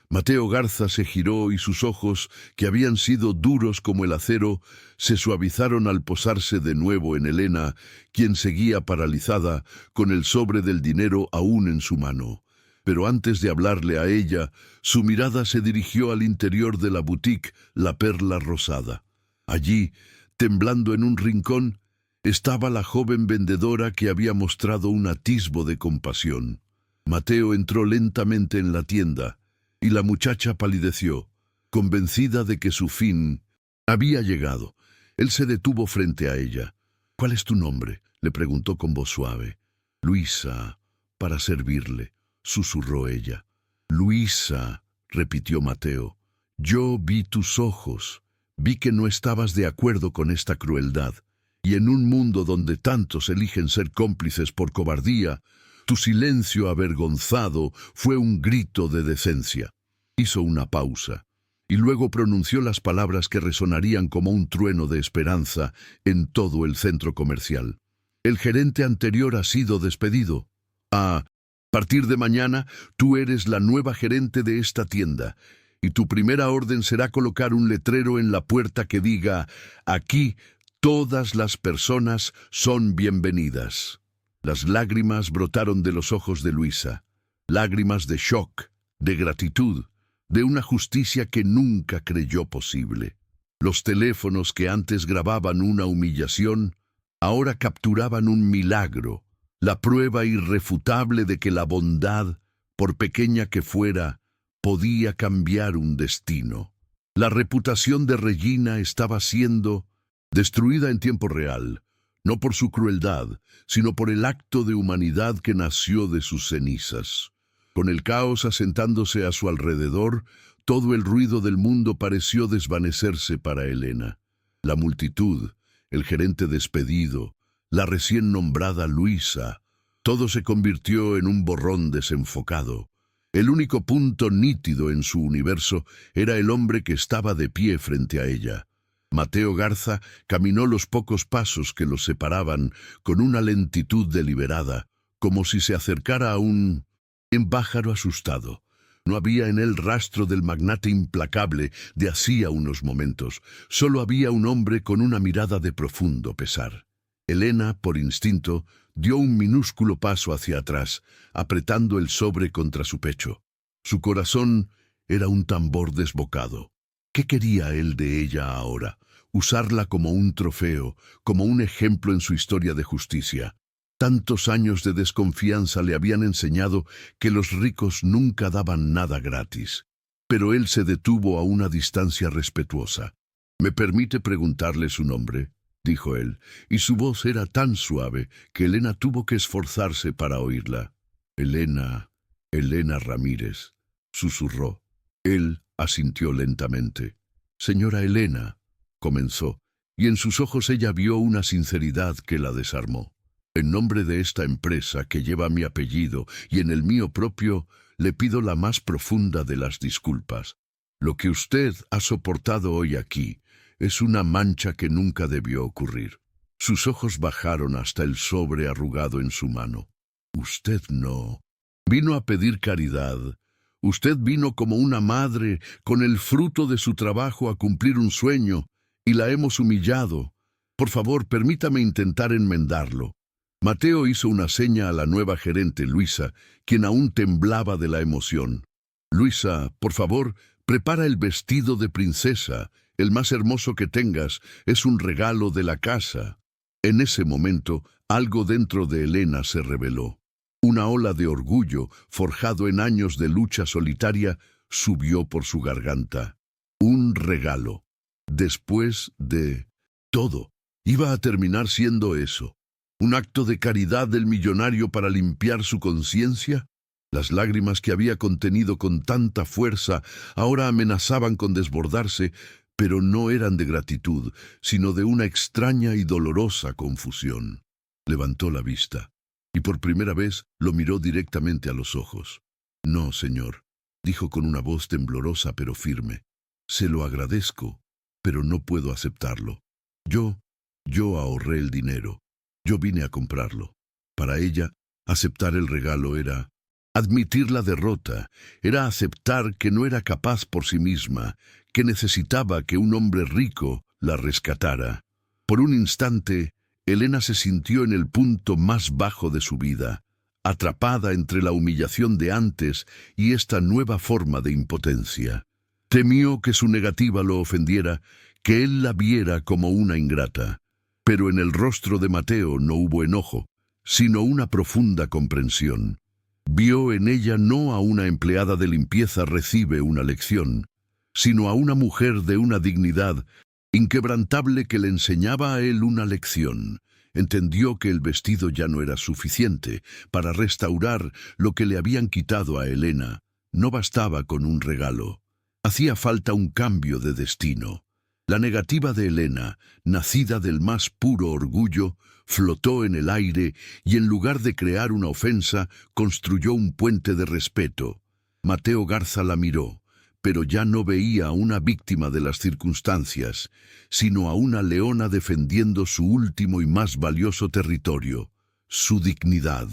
Mateo Garza se giró y sus ojos, que habían sido duros como el acero, se suavizaron al posarse de nuevo en Elena, quien seguía paralizada, con el sobre del dinero aún en su mano. Pero antes de hablarle a ella, su mirada se dirigió al interior de la boutique La Perla Rosada. Allí, temblando en un rincón, estaba la joven vendedora que había mostrado un atisbo de compasión. Mateo entró lentamente en la tienda, y la muchacha palideció, convencida de que su fin había llegado. Él se detuvo frente a ella. «¿Cuál es tu nombre?», le preguntó con voz suave. «Luisa, para servirle», susurró ella. «Luisa», repitió Mateo, «yo vi tus ojos, vi que no estabas de acuerdo con esta crueldad, y en un mundo donde tantos eligen ser cómplices por cobardía, tu silencio avergonzado fue un grito de decencia». Hizo una pausa, y luego pronunció las palabras que resonarían como un trueno de esperanza en todo el centro comercial. «El gerente anterior ha sido despedido. A partir de mañana, tú eres la nueva gerente de esta tienda, y tu primera orden será colocar un letrero en la puerta que diga: aquí todas las personas son bienvenidas». Las lágrimas brotaron de los ojos de Luisa, lágrimas de shock, de gratitud, de una justicia que nunca creyó posible. Los teléfonos que antes grababan una humillación, ahora capturaban un milagro, la prueba irrefutable de que la bondad, por pequeña que fuera, podía cambiar un destino. La reputación de Regina estaba siendo destruida en tiempo real. no por su crueldad, sino por el acto de humanidad que nació de sus cenizas. Con el caos asentándose a su alrededor, todo el ruido del mundo pareció desvanecerse para Elena. La multitud, el gerente despedido, la recién nombrada Luisa, todo se convirtió en un borrón desenfocado. El único punto nítido en su universo era el hombre que estaba de pie frente a ella. Mateo Garza caminó los pocos pasos que los separaban con una lentitud deliberada, como si se acercara a un pájaro asustado. No había en él rastro del magnate implacable de hacía unos momentos. Solo había un hombre con una mirada de profundo pesar. Elena, por instinto, dio un minúsculo paso hacia atrás, apretando el sobre contra su pecho. Su corazón era un tambor desbocado. ¿Qué quería él de ella ahora? Usarla como un trofeo, como un ejemplo en su historia de justicia. Tantos años de desconfianza le habían enseñado que los ricos nunca daban nada gratis. Pero él se detuvo a una distancia respetuosa. «¿Me permite preguntarle su nombre?», dijo él, y su voz era tan suave que Elena tuvo que esforzarse para oírla. «Elena Ramírez», susurró. Él asintió lentamente. «Señora Elena», comenzó, y en sus ojos ella vio una sinceridad que la desarmó. «En nombre de esta empresa que lleva mi apellido y en el mío propio, le pido la más profunda de las disculpas. Lo que usted ha soportado hoy aquí es una mancha que nunca debió ocurrir». Sus ojos bajaron hasta el sobre arrugado en su mano. «Usted no vino a pedir caridad. Usted vino como una madre con el fruto de su trabajo a cumplir un sueño, y la hemos humillado. Por favor, permítame intentar enmendarlo». Mateo hizo una seña a la nueva gerente, Luisa, quien aún temblaba de la emoción. «Luisa, por favor, prepara el vestido de princesa, el más hermoso que tengas, es un regalo de la casa». En ese momento, algo dentro de Elena se reveló. Una ola de orgullo, forjado en años de lucha solitaria, subió por su garganta. Un regalo. Después de todo, iba a terminar siendo eso. ¿Un acto de caridad del millonario para limpiar su conciencia? Las lágrimas que había contenido con tanta fuerza ahora amenazaban con desbordarse, pero no eran de gratitud, sino de una extraña y dolorosa confusión. Levantó la vista, y por primera vez lo miró directamente a los ojos. «No, señor», dijo con una voz temblorosa pero firme. «Se lo agradezco, pero no puedo aceptarlo. Yo ahorré el dinero. Yo vine a comprarlo». Para ella, aceptar el regalo era admitir la derrota, era aceptar que no era capaz por sí misma, que necesitaba que un hombre rico la rescatara. Por un instante, Elena se sintió en el punto más bajo de su vida, atrapada entre la humillación de antes y esta nueva forma de impotencia. Temió que su negativa lo ofendiera, que él la viera como una ingrata. Pero en el rostro de Mateo no hubo enojo, sino una profunda comprensión. Vio en ella no a una empleada de limpieza recibe una lección, sino a una mujer de una dignidad inquebrantable que le enseñaba a él una lección. Entendió que el vestido ya no era suficiente para restaurar lo que le habían quitado a Elena. No bastaba con un regalo. Hacía falta un cambio de destino. La negativa de Elena, nacida del más puro orgullo, flotó en el aire y en lugar de crear una ofensa, construyó un puente de respeto. Mateo Garza la miró, pero ya no veía a una víctima de las circunstancias, sino a una leona defendiendo su último y más valioso territorio, su dignidad.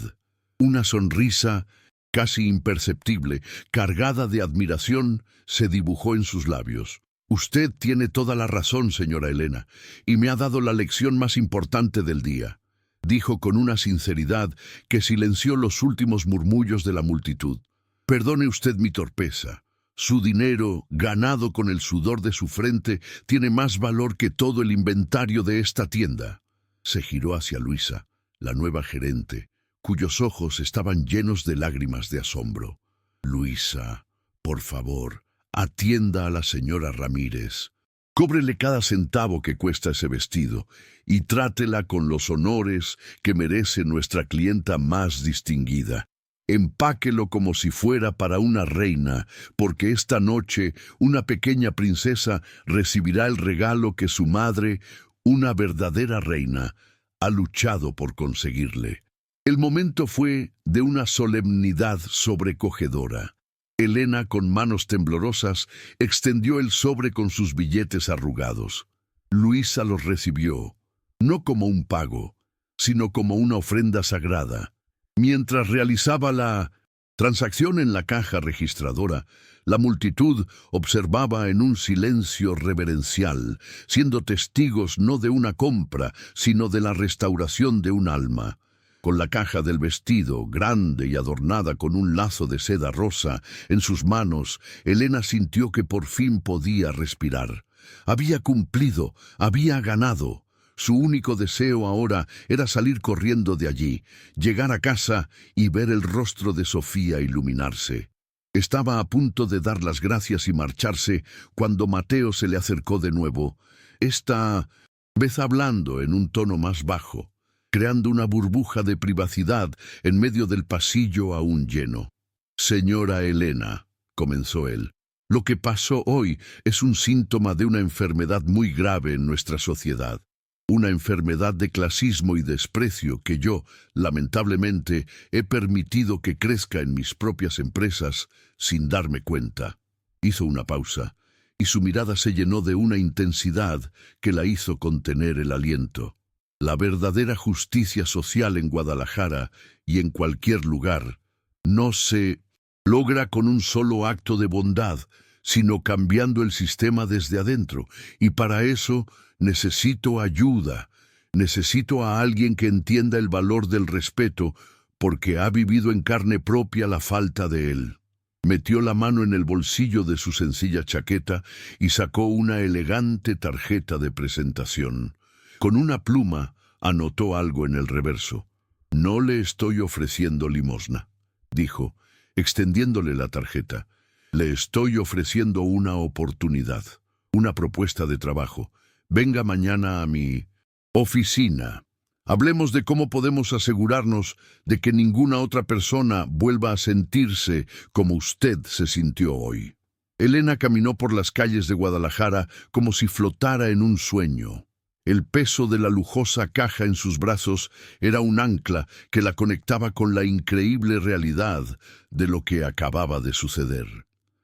Una sonrisa, casi imperceptible, cargada de admiración, se dibujó en sus labios. «Usted tiene toda la razón, señora Elena, y me ha dado la lección más importante del día», dijo con una sinceridad que silenció los últimos murmullos de la multitud. «Perdone usted mi torpeza. Su dinero, ganado con el sudor de su frente, tiene más valor que todo el inventario de esta tienda». Se giró hacia Luisa, la nueva gerente, cuyos ojos estaban llenos de lágrimas de asombro. «Luisa, por favor, atienda a la señora Ramírez». Cóbrele cada centavo que cuesta ese vestido y trátela con los honores que merece nuestra clienta más distinguida. Empáquelo como si fuera para una reina, porque esta noche una pequeña princesa recibirá el regalo que su madre, una verdadera reina, ha luchado por conseguirle. El momento fue de una solemnidad sobrecogedora. Elena, con manos temblorosas, extendió el sobre con sus billetes arrugados. Luisa los recibió, no como un pago, sino como una ofrenda sagrada. Mientras realizaba la transacción en la caja registradora, la multitud observaba en un silencio reverencial, siendo testigos no de una compra, sino de la restauración de un alma. Con la caja del vestido, grande y adornada con un lazo de seda rosa, en sus manos, Elena sintió que por fin podía respirar. Había cumplido, había ganado. Su único deseo ahora era salir corriendo de allí, llegar a casa y ver el rostro de Sofía iluminarse. Estaba a punto de dar las gracias y marcharse cuando Mateo se le acercó de nuevo, esta vez hablando en un tono más bajo, creando una burbuja de privacidad en medio del pasillo aún lleno. «Señora Elena», comenzó él, «lo que pasó hoy es un síntoma de una enfermedad muy grave en nuestra sociedad. Una enfermedad de clasismo y desprecio que yo, lamentablemente, he permitido que crezca en mis propias empresas sin darme cuenta». Hizo una pausa, y su mirada se llenó de una intensidad que la hizo contener el aliento. La verdadera justicia social en Guadalajara y en cualquier lugar no se logra con un solo acto de bondad, sino cambiando el sistema desde adentro, y para eso necesito ayuda, necesito a alguien que entienda el valor del respeto, porque ha vivido en carne propia la falta de él. Metió la mano en el bolsillo de su sencilla chaqueta y sacó una elegante tarjeta de presentación. Con una pluma anotó algo en el reverso. «No le estoy ofreciendo limosna», dijo, extendiéndole la tarjeta. «Le estoy ofreciendo una oportunidad, una propuesta de trabajo. Venga mañana a mi oficina. Hablemos de cómo podemos asegurarnos de que ninguna otra persona vuelva a sentirse como usted se sintió hoy». Elena caminó por las calles de Guadalajara como si flotara en un sueño. El peso de la lujosa caja en sus brazos era un ancla que la conectaba con la increíble realidad de lo que acababa de suceder.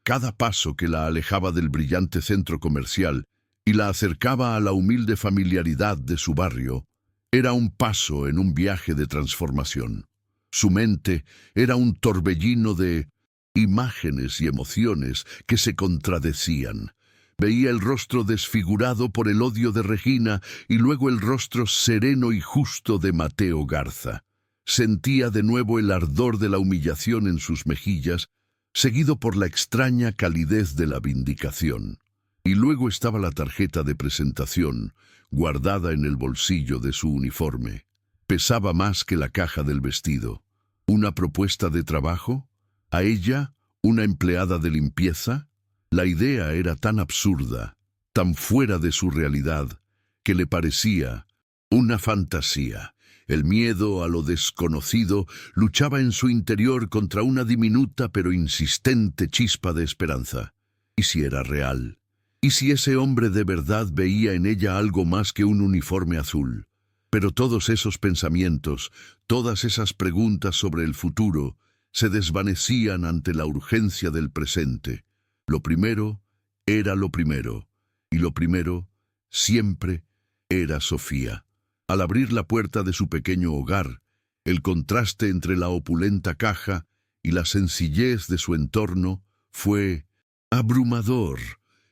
Cada paso que la alejaba del brillante centro comercial y la acercaba a la humilde familiaridad de su barrio era un paso en un viaje de transformación. Su mente era un torbellino de imágenes y emociones que se contradecían. Veía el rostro desfigurado por el odio de Regina y luego el rostro sereno y justo de Mateo Garza. Sentía de nuevo el ardor de la humillación en sus mejillas, seguido por la extraña calidez de la vindicación. Y luego estaba la tarjeta de presentación, guardada en el bolsillo de su uniforme. Pesaba más que la caja del vestido. ¿Una propuesta de trabajo? ¿A ella, una empleada de limpieza? La idea era tan absurda, tan fuera de su realidad, que le parecía una fantasía. El miedo a lo desconocido luchaba en su interior contra una diminuta pero insistente chispa de esperanza. ¿Y si era real? ¿Y si ese hombre de verdad veía en ella algo más que un uniforme azul? Pero todos esos pensamientos, todas esas preguntas sobre el futuro, se desvanecían ante la urgencia del presente. Lo primero era lo primero, y lo primero siempre era Sofía. Al abrir la puerta de su pequeño hogar, el contraste entre la opulenta caja y la sencillez de su entorno fue abrumador.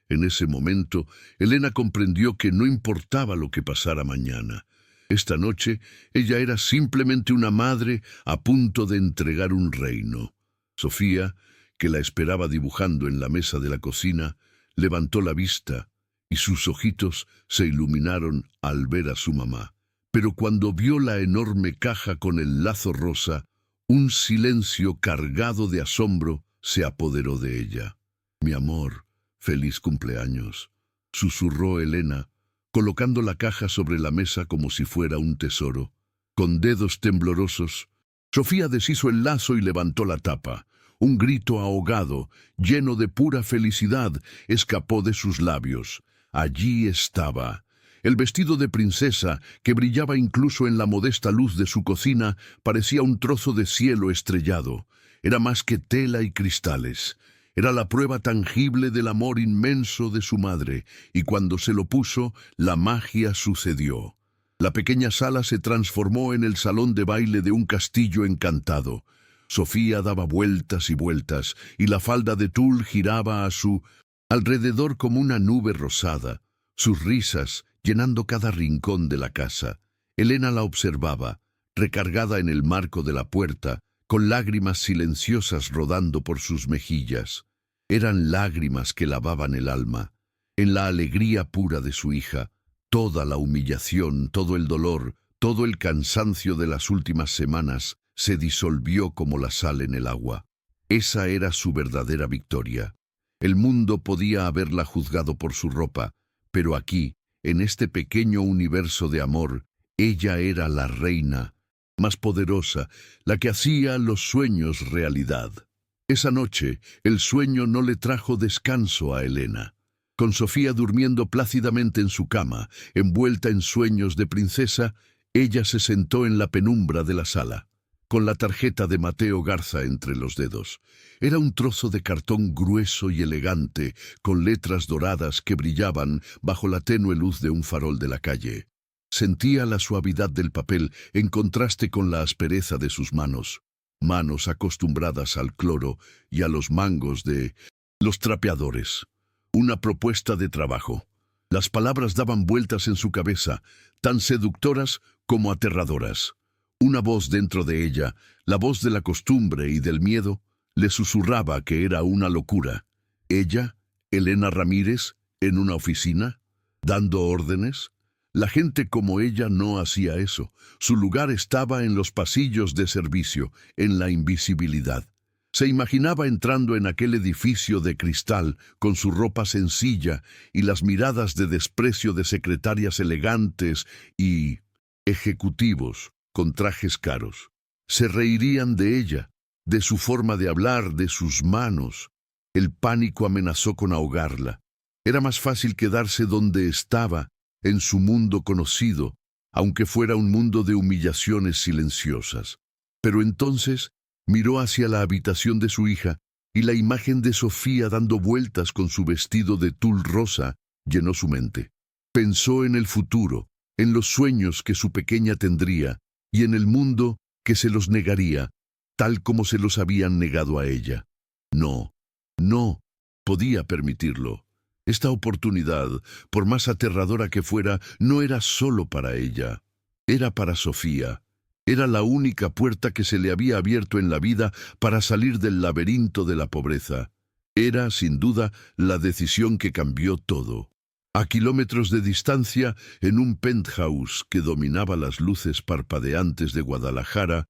En ese momento, Elena comprendió que no importaba lo que pasara mañana. Esta noche, ella era simplemente una madre a punto de entregar un reino. Sofía, que la esperaba dibujando en la mesa de la cocina, levantó la vista y sus ojitos se iluminaron al ver a su mamá. Pero cuando vio la enorme caja con el lazo rosa, un silencio cargado de asombro se apoderó de ella. «Mi amor, feliz cumpleaños». susurró Elena, colocando la caja sobre la mesa como si fuera un tesoro. Con dedos temblorosos, Sofía deshizo el lazo y levantó la tapa. Un grito ahogado, lleno de pura felicidad, escapó de sus labios. Allí estaba. El vestido de princesa, que brillaba incluso en la modesta luz de su cocina, parecía un trozo de cielo estrellado. Era más que tela y cristales. Era la prueba tangible del amor inmenso de su madre, y cuando se lo puso, la magia sucedió. La pequeña sala se transformó en el salón de baile de un castillo encantado. Sofía daba vueltas y vueltas, y la falda de tul giraba a su alrededor como una nube rosada, sus risas llenando cada rincón de la casa. Elena la observaba, recargada en el marco de la puerta, con lágrimas silenciosas rodando por sus mejillas. Eran lágrimas que lavaban el alma. En la alegría pura de su hija, toda la humillación, todo el dolor, todo el cansancio de las últimas semanas se disolvió como la sal en el agua. Esa era su verdadera victoria. El mundo podía haberla juzgado por su ropa, pero aquí, en este pequeño universo de amor, ella era la reina, más poderosa, la que hacía los sueños realidad. Esa noche, el sueño no le trajo descanso a Elena. Con Sofía durmiendo plácidamente en su cama, envuelta en sueños de princesa, ella se sentó en la penumbra de la sala, con la tarjeta de Mateo Garza entre los dedos. Era un trozo de cartón grueso y elegante, con letras doradas que brillaban bajo la tenue luz de un farol de la calle. Sentía la suavidad del papel en contraste con la aspereza de sus manos acostumbradas al cloro y a los mangos de los trapeadores. Una propuesta de trabajo. Las palabras daban vueltas en su cabeza, tan seductoras como aterradoras. Una voz dentro de ella, la voz de la costumbre y del miedo, le susurraba que era una locura. Ella, Elena Ramírez, en una oficina, dando órdenes. La gente como ella no hacía eso. Su lugar estaba en los pasillos de servicio, en la invisibilidad. Se imaginaba entrando en aquel edificio de cristal, con su ropa sencilla y las miradas de desprecio de secretarias elegantes y ejecutivos con trajes caros. Se reirían de ella, de su forma de hablar, de sus manos. El pánico amenazó con ahogarla. Era más fácil quedarse donde estaba, en su mundo conocido, aunque fuera un mundo de humillaciones silenciosas. Pero entonces miró hacia la habitación de su hija y la imagen de Sofía dando vueltas con su vestido de tul rosa llenó su mente. Pensó en el futuro, en los sueños que su pequeña tendría y en el mundo que se los negaría, tal como se los habían negado a ella. No podía permitirlo. Esta oportunidad, por más aterradora que fuera, no era solo para ella. Era para Sofía. Era la única puerta que se le había abierto en la vida para salir del laberinto de la pobreza. Era, sin duda, la decisión que cambió todo. A kilómetros de distancia, en un penthouse que dominaba las luces parpadeantes de Guadalajara,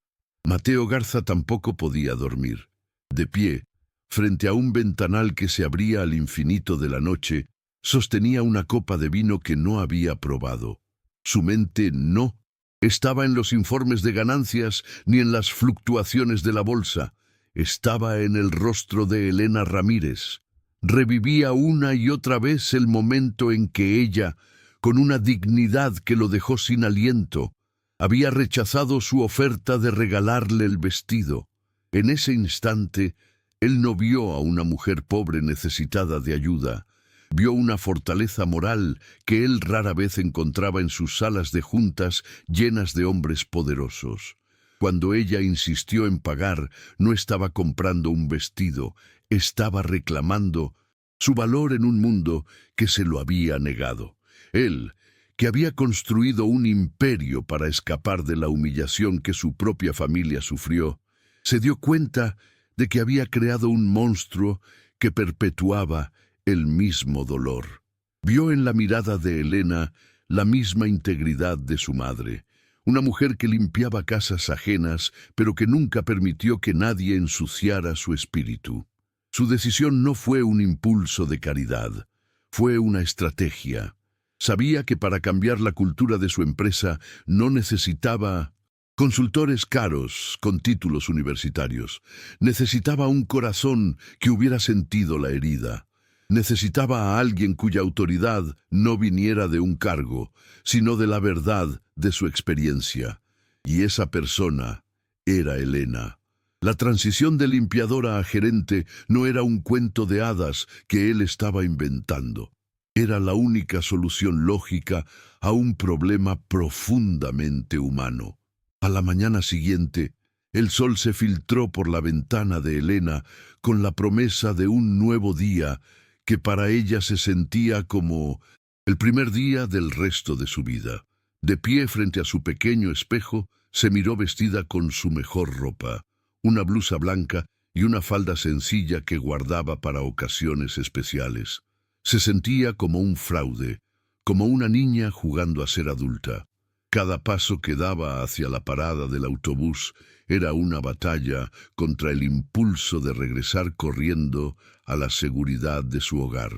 Mateo Garza tampoco podía dormir. De pie, frente a un ventanal que se abría al infinito de la noche, sostenía una copa de vino que no había probado. Su mente no estaba en los informes de ganancias ni en las fluctuaciones de la bolsa. Estaba en el rostro de Elena Ramírez. Revivía una y otra vez el momento en que ella, con una dignidad que lo dejó sin aliento, había rechazado su oferta de regalarle el vestido. En ese instante, él no vio a una mujer pobre necesitada de ayuda. Vio una fortaleza moral que él rara vez encontraba en sus salas de juntas llenas de hombres poderosos. Cuando ella insistió en pagar, no estaba comprando un vestido, estaba reclamando su valor en un mundo que se lo había negado. Él, que había construido un imperio para escapar de la humillación que su propia familia sufrió, se dio cuenta de que había creado un monstruo que perpetuaba el mismo dolor. Vio en la mirada de Elena la misma integridad de su madre, una mujer que limpiaba casas ajenas, pero que nunca permitió que nadie ensuciara su espíritu. Su decisión no fue un impulso de caridad, Fue una estrategia. Sabía que para cambiar la cultura de su empresa no necesitaba consultores caros con títulos universitarios. Necesitaba un corazón que hubiera sentido la herida. Necesitaba a alguien cuya autoridad no viniera de un cargo, sino de la verdad de su experiencia. Y esa persona era Elena. La transición de limpiadora a gerente no era un cuento de hadas que él estaba inventando. Era la única solución lógica a un problema profundamente humano. A la mañana siguiente, el sol se filtró por la ventana de Elena con la promesa de un nuevo día que para ella se sentía como el primer día del resto de su vida. De pie frente a su pequeño espejo, se miró vestida con su mejor ropa, una blusa blanca y una falda sencilla que guardaba para ocasiones especiales. Se sentía como un fraude, como una niña jugando a ser adulta. Cada paso que daba hacia la parada del autobús era una batalla contra el impulso de regresar corriendo a la seguridad de su hogar.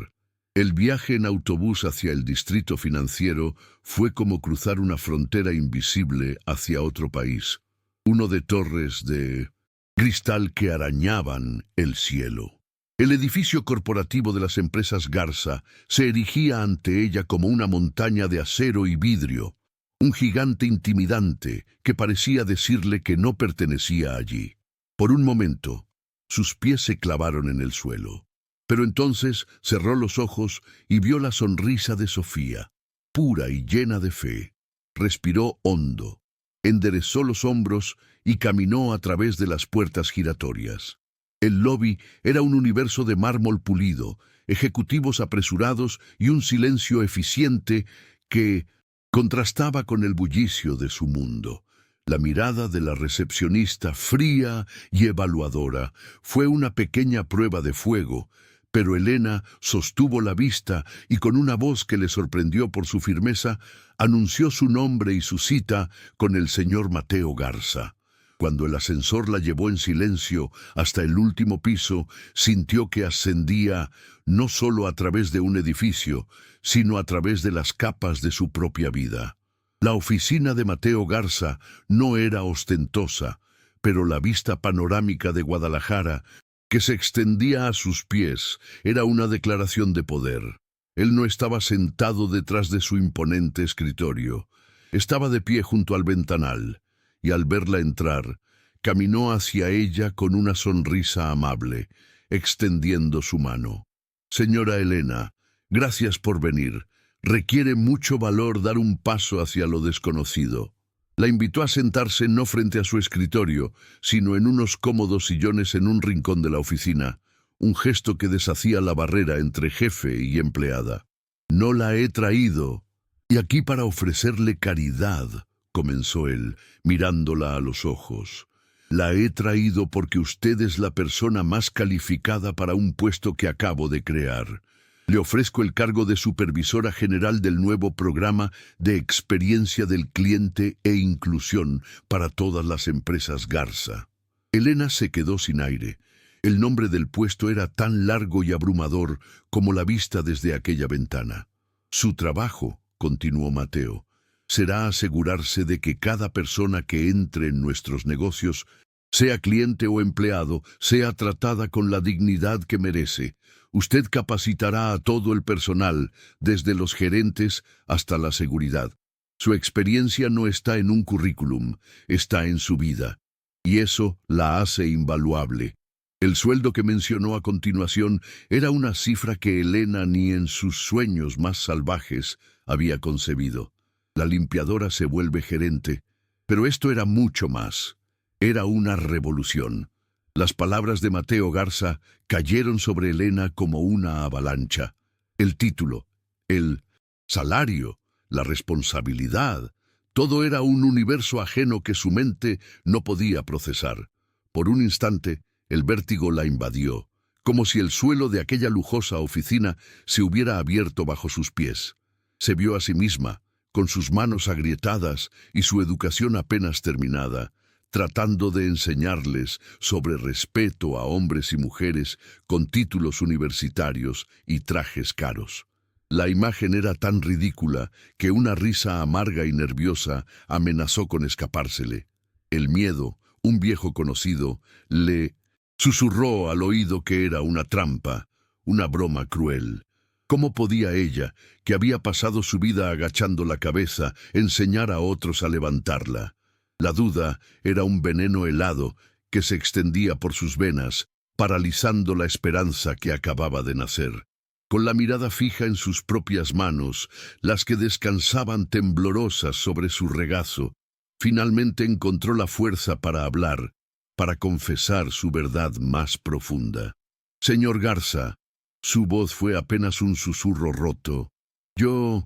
El viaje en autobús hacia el distrito financiero fue como cruzar una frontera invisible hacia otro país, uno de torres de cristal que arañaban el cielo. El edificio corporativo de las empresas Garza se erigía ante ella como una montaña de acero y vidrio, un gigante intimidante que parecía decirle que no pertenecía allí. Por un momento, sus pies se clavaron en el suelo, pero entonces cerró los ojos y vio la sonrisa de Sofía, pura y llena de fe. Respiró hondo, enderezó los hombros y caminó a través de las puertas giratorias. El lobby era un universo de mármol pulido, ejecutivos apresurados y un silencio eficiente que contrastaba con el bullicio de su mundo. La mirada de la recepcionista, fría y evaluadora, fue una pequeña prueba de fuego, pero Elena sostuvo la vista y con una voz que le sorprendió por su firmeza, anunció su nombre y su cita con el señor Mateo Garza. Cuando el ascensor la llevó en silencio hasta el último piso, sintió que ascendía no solo a través de un edificio, sino a través de las capas de su propia vida. La oficina de Mateo Garza no era ostentosa, pero la vista panorámica de Guadalajara, que se extendía a sus pies, era una declaración de poder. Él no estaba sentado detrás de su imponente escritorio. Estaba de pie junto al ventanal, y al verla entrar, caminó hacia ella con una sonrisa amable, extendiendo su mano. «Señora Elena, gracias por venir. Requiere mucho valor dar un paso hacia lo desconocido». La invitó a sentarse no frente a su escritorio, sino en unos cómodos sillones en un rincón de la oficina, un gesto que deshacía la barrera entre jefe y empleada. «No la he traído, y aquí para ofrecerle caridad», comenzó él, mirándola a los ojos. «La he traído porque usted es la persona más calificada para un puesto que acabo de crear. Le ofrezco el cargo de supervisora general del nuevo programa de experiencia del cliente e inclusión para todas las empresas Garza». Elena se quedó sin aire. El nombre del puesto era tan largo y abrumador como la vista desde aquella ventana. «Su trabajo», continuó Mateo, «será asegurarse de que cada persona que entre en nuestros negocios, sea cliente o empleado, sea tratada con la dignidad que merece. Usted capacitará a todo el personal, desde los gerentes hasta la seguridad. Su experiencia no está en un currículum, está en su vida, y eso la hace invaluable». El sueldo que mencionó a continuación era una cifra que Elena ni en sus sueños más salvajes había concebido. La limpiadora se vuelve gerente, pero esto era mucho más. Era una revolución. Las palabras de Mateo Garza cayeron sobre Elena como una avalancha. El título, el salario, la responsabilidad, todo era un universo ajeno que su mente no podía procesar. Por un instante, el vértigo la invadió, como si el suelo de aquella lujosa oficina se hubiera abierto bajo sus pies. Se vio a sí misma, con sus manos agrietadas y su educación apenas terminada, tratando de enseñarles sobre respeto a hombres y mujeres con títulos universitarios y trajes caros. La imagen era tan ridícula que una risa amarga y nerviosa amenazó con escapársele. El miedo, un viejo conocido, le susurró al oído que era una trampa, una broma cruel. ¿Cómo podía ella, que había pasado su vida agachando la cabeza, enseñar a otros a levantarla? La duda era un veneno helado que se extendía por sus venas, paralizando la esperanza que acababa de nacer. Con la mirada fija en sus propias manos, las que descansaban temblorosas sobre su regazo, finalmente encontró la fuerza para hablar, para confesar su verdad más profunda. Señor Garza, su voz fue apenas un susurro roto. Yo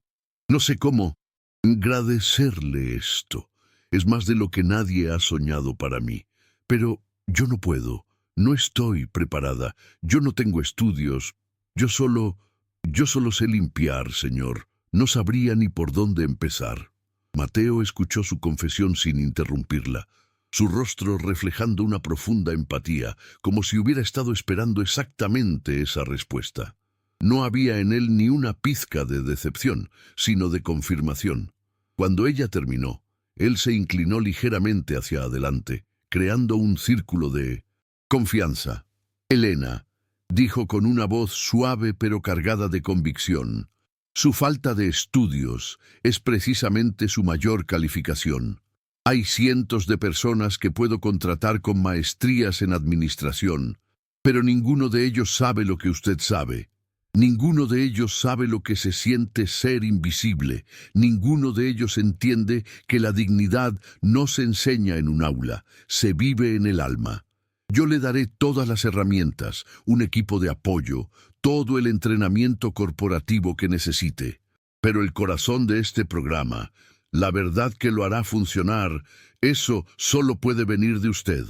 no sé cómo agradecerle esto. Es más de lo que nadie ha soñado para mí. Pero yo no puedo, no estoy preparada, yo no tengo estudios. Yo solo sé limpiar, señor. No sabría ni por dónde empezar. Mateo escuchó su confesión sin interrumpirla, su rostro reflejando una profunda empatía, como si hubiera estado esperando exactamente esa respuesta. No había en él ni una pizca de decepción, sino de confirmación. Cuando ella terminó, él se inclinó ligeramente hacia adelante, creando un círculo de confianza. Elena, dijo con una voz suave pero cargada de convicción, su falta de estudios es precisamente su mayor calificación. Hay cientos de personas que puedo contratar con maestrías en administración, pero ninguno de ellos sabe lo que usted sabe. Ninguno de ellos sabe lo que se siente ser invisible. Ninguno de ellos entiende que la dignidad no se enseña en un aula, se vive en el alma. Yo le daré todas las herramientas, un equipo de apoyo, todo el entrenamiento corporativo que necesite. Pero el corazón de este programa, la verdad que lo hará funcionar, eso solo puede venir de usted.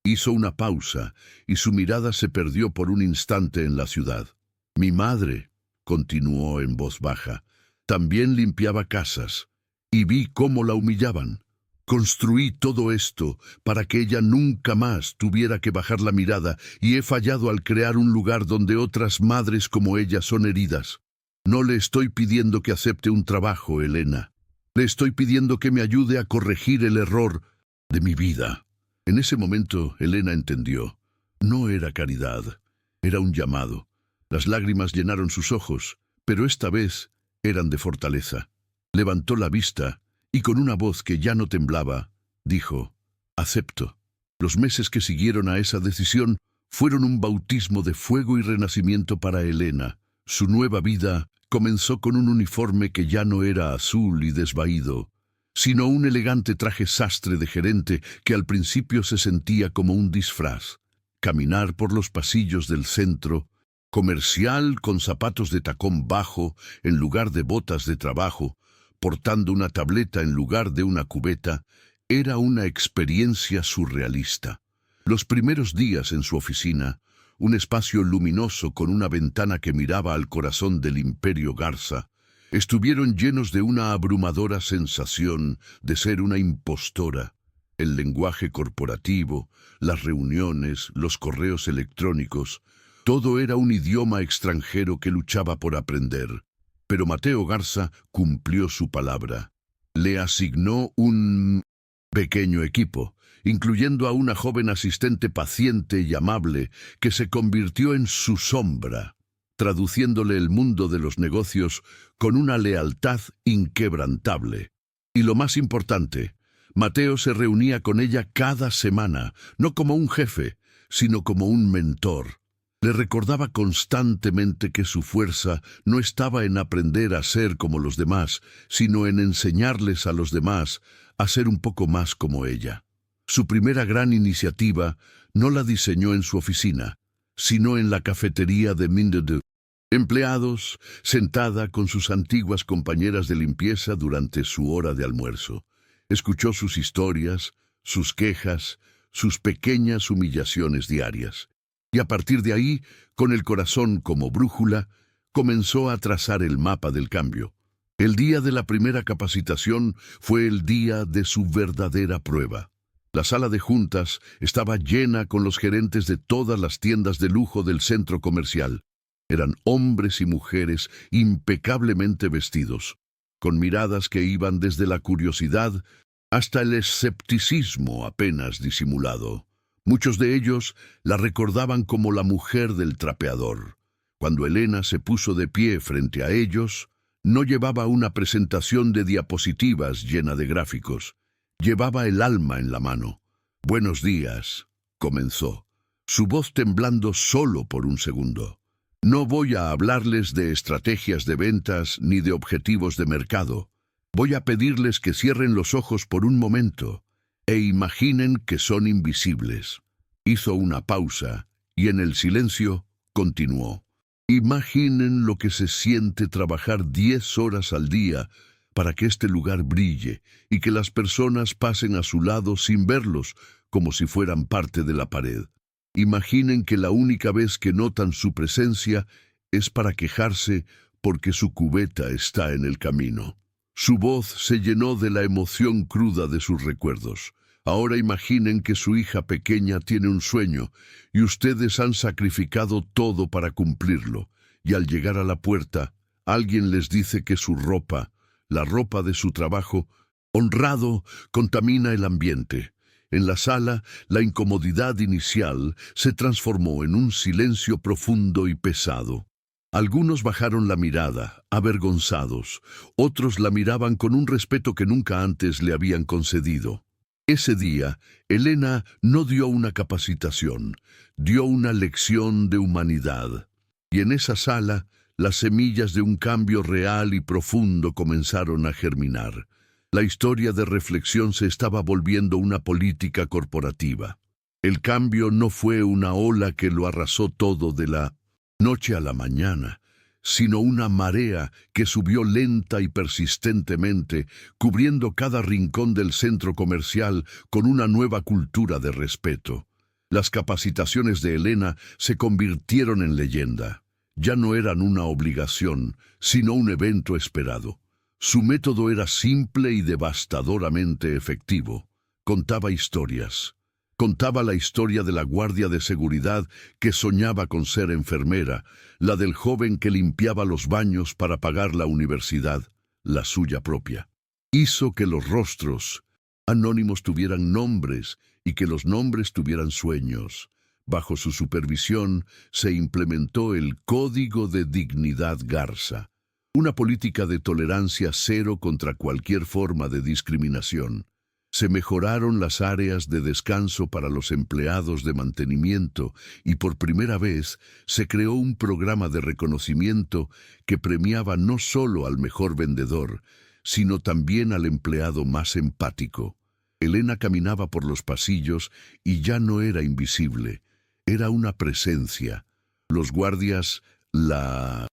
Hizo una pausa y su mirada se perdió por un instante en la ciudad. Mi madre, continuó en voz baja, también limpiaba casas, y vi cómo la humillaban. Construí todo esto para que ella nunca más tuviera que bajar la mirada, y he fallado al crear un lugar donde otras madres como ella son heridas. No le estoy pidiendo que acepte un trabajo, Elena. Le estoy pidiendo que me ayude a corregir el error de mi vida. En ese momento, Elena entendió. No era caridad, era un llamado. Las lágrimas llenaron sus ojos, pero esta vez eran de fortaleza. Levantó la vista y con una voz que ya no temblaba, dijo, acepto. Los meses que siguieron a esa decisión fueron un bautismo de fuego y renacimiento para Elena. Su nueva vida comenzó con un uniforme que ya no era azul y desvaído, sino un elegante traje sastre de gerente que al principio se sentía como un disfraz. Caminar por los pasillos del centro comercial con zapatos de tacón bajo en lugar de botas de trabajo, portando una tableta en lugar de una cubeta, era una experiencia surrealista. Los primeros días en su oficina, un espacio luminoso con una ventana que miraba al corazón del Imperio Garza, estuvieron llenos de una abrumadora sensación de ser una impostora. El lenguaje corporativo, las reuniones, los correos electrónicos, todo era un idioma extranjero que luchaba por aprender. Pero Mateo Garza cumplió su palabra. Le asignó un pequeño equipo, incluyendo a una joven asistente paciente y amable que se convirtió en su sombra, traduciéndole el mundo de los negocios con una lealtad inquebrantable. Y lo más importante, Mateo se reunía con ella cada semana, no como un jefe, sino como un mentor. Le recordaba constantemente que su fuerza no estaba en aprender a ser como los demás, sino en enseñarles a los demás a ser un poco más como ella. Su primera gran iniciativa no la diseñó en su oficina, sino en la cafetería de Mindedou. Empleados, sentada con sus antiguas compañeras de limpieza durante su hora de almuerzo. Escuchó sus historias, sus quejas, sus pequeñas humillaciones diarias. Y a partir de ahí, con el corazón como brújula, comenzó a trazar el mapa del cambio. El día de la primera capacitación fue el día de su verdadera prueba. La sala de juntas estaba llena con los gerentes de todas las tiendas de lujo del centro comercial. Eran hombres y mujeres impecablemente vestidos, con miradas que iban desde la curiosidad hasta el escepticismo apenas disimulado. Muchos de ellos la recordaban como la mujer del trapeador. Cuando Elena se puso de pie frente a ellos, no llevaba una presentación de diapositivas llena de gráficos. Llevaba el alma en la mano. «Buenos días», comenzó, su voz temblando solo por un segundo. «No voy a hablarles de estrategias de ventas ni de objetivos de mercado. Voy a pedirles que cierren los ojos por un momento e imaginen que son invisibles». Hizo una pausa y en el silencio continuó. «Imaginen lo que se siente trabajar 10 horas al día para que este lugar brille y que las personas pasen a su lado sin verlos, como si fueran parte de la pared. Imaginen que la única vez que notan su presencia es para quejarse porque su cubeta está en el camino». Su voz se llenó de la emoción cruda de sus recuerdos. «Ahora imaginen que su hija pequeña tiene un sueño y ustedes han sacrificado todo para cumplirlo, y al llegar a la puerta, alguien les dice que su ropa, la ropa de su trabajo, honrado, contamina el ambiente. En la sala, la incomodidad inicial se transformó en un silencio profundo y pesado. Algunos bajaron la mirada, avergonzados. Otros la miraban con un respeto que nunca antes le habían concedido. Ese día, Elena no dio una capacitación, dio una lección de humanidad. Y en esa sala, las semillas de un cambio real y profundo comenzaron a germinar. La historia de reflexión se estaba volviendo una política corporativa. El cambio no fue una ola que lo arrasó todo de la noche a la mañana, sino una marea que subió lenta y persistentemente, cubriendo cada rincón del centro comercial con una nueva cultura de respeto. Las capacitaciones de Elena se convirtieron en leyenda. Ya no eran una obligación, sino un evento esperado. Su método era simple y devastadoramente efectivo. Contaba historias. Contaba la historia de la guardia de seguridad que soñaba con ser enfermera, la del joven que limpiaba los baños para pagar la universidad, la suya propia. Hizo que los rostros anónimos tuvieran nombres y que los nombres tuvieran sueños. Bajo su supervisión se implementó el Código de Dignidad Garza, una política de tolerancia cero contra cualquier forma de discriminación. Se mejoraron las áreas de descanso para los empleados de mantenimiento y por primera vez se creó un programa de reconocimiento que premiaba no solo al mejor vendedor, sino también al empleado más empático. Elena caminaba por los pasillos y ya no era invisible, era una presencia. Los guardias la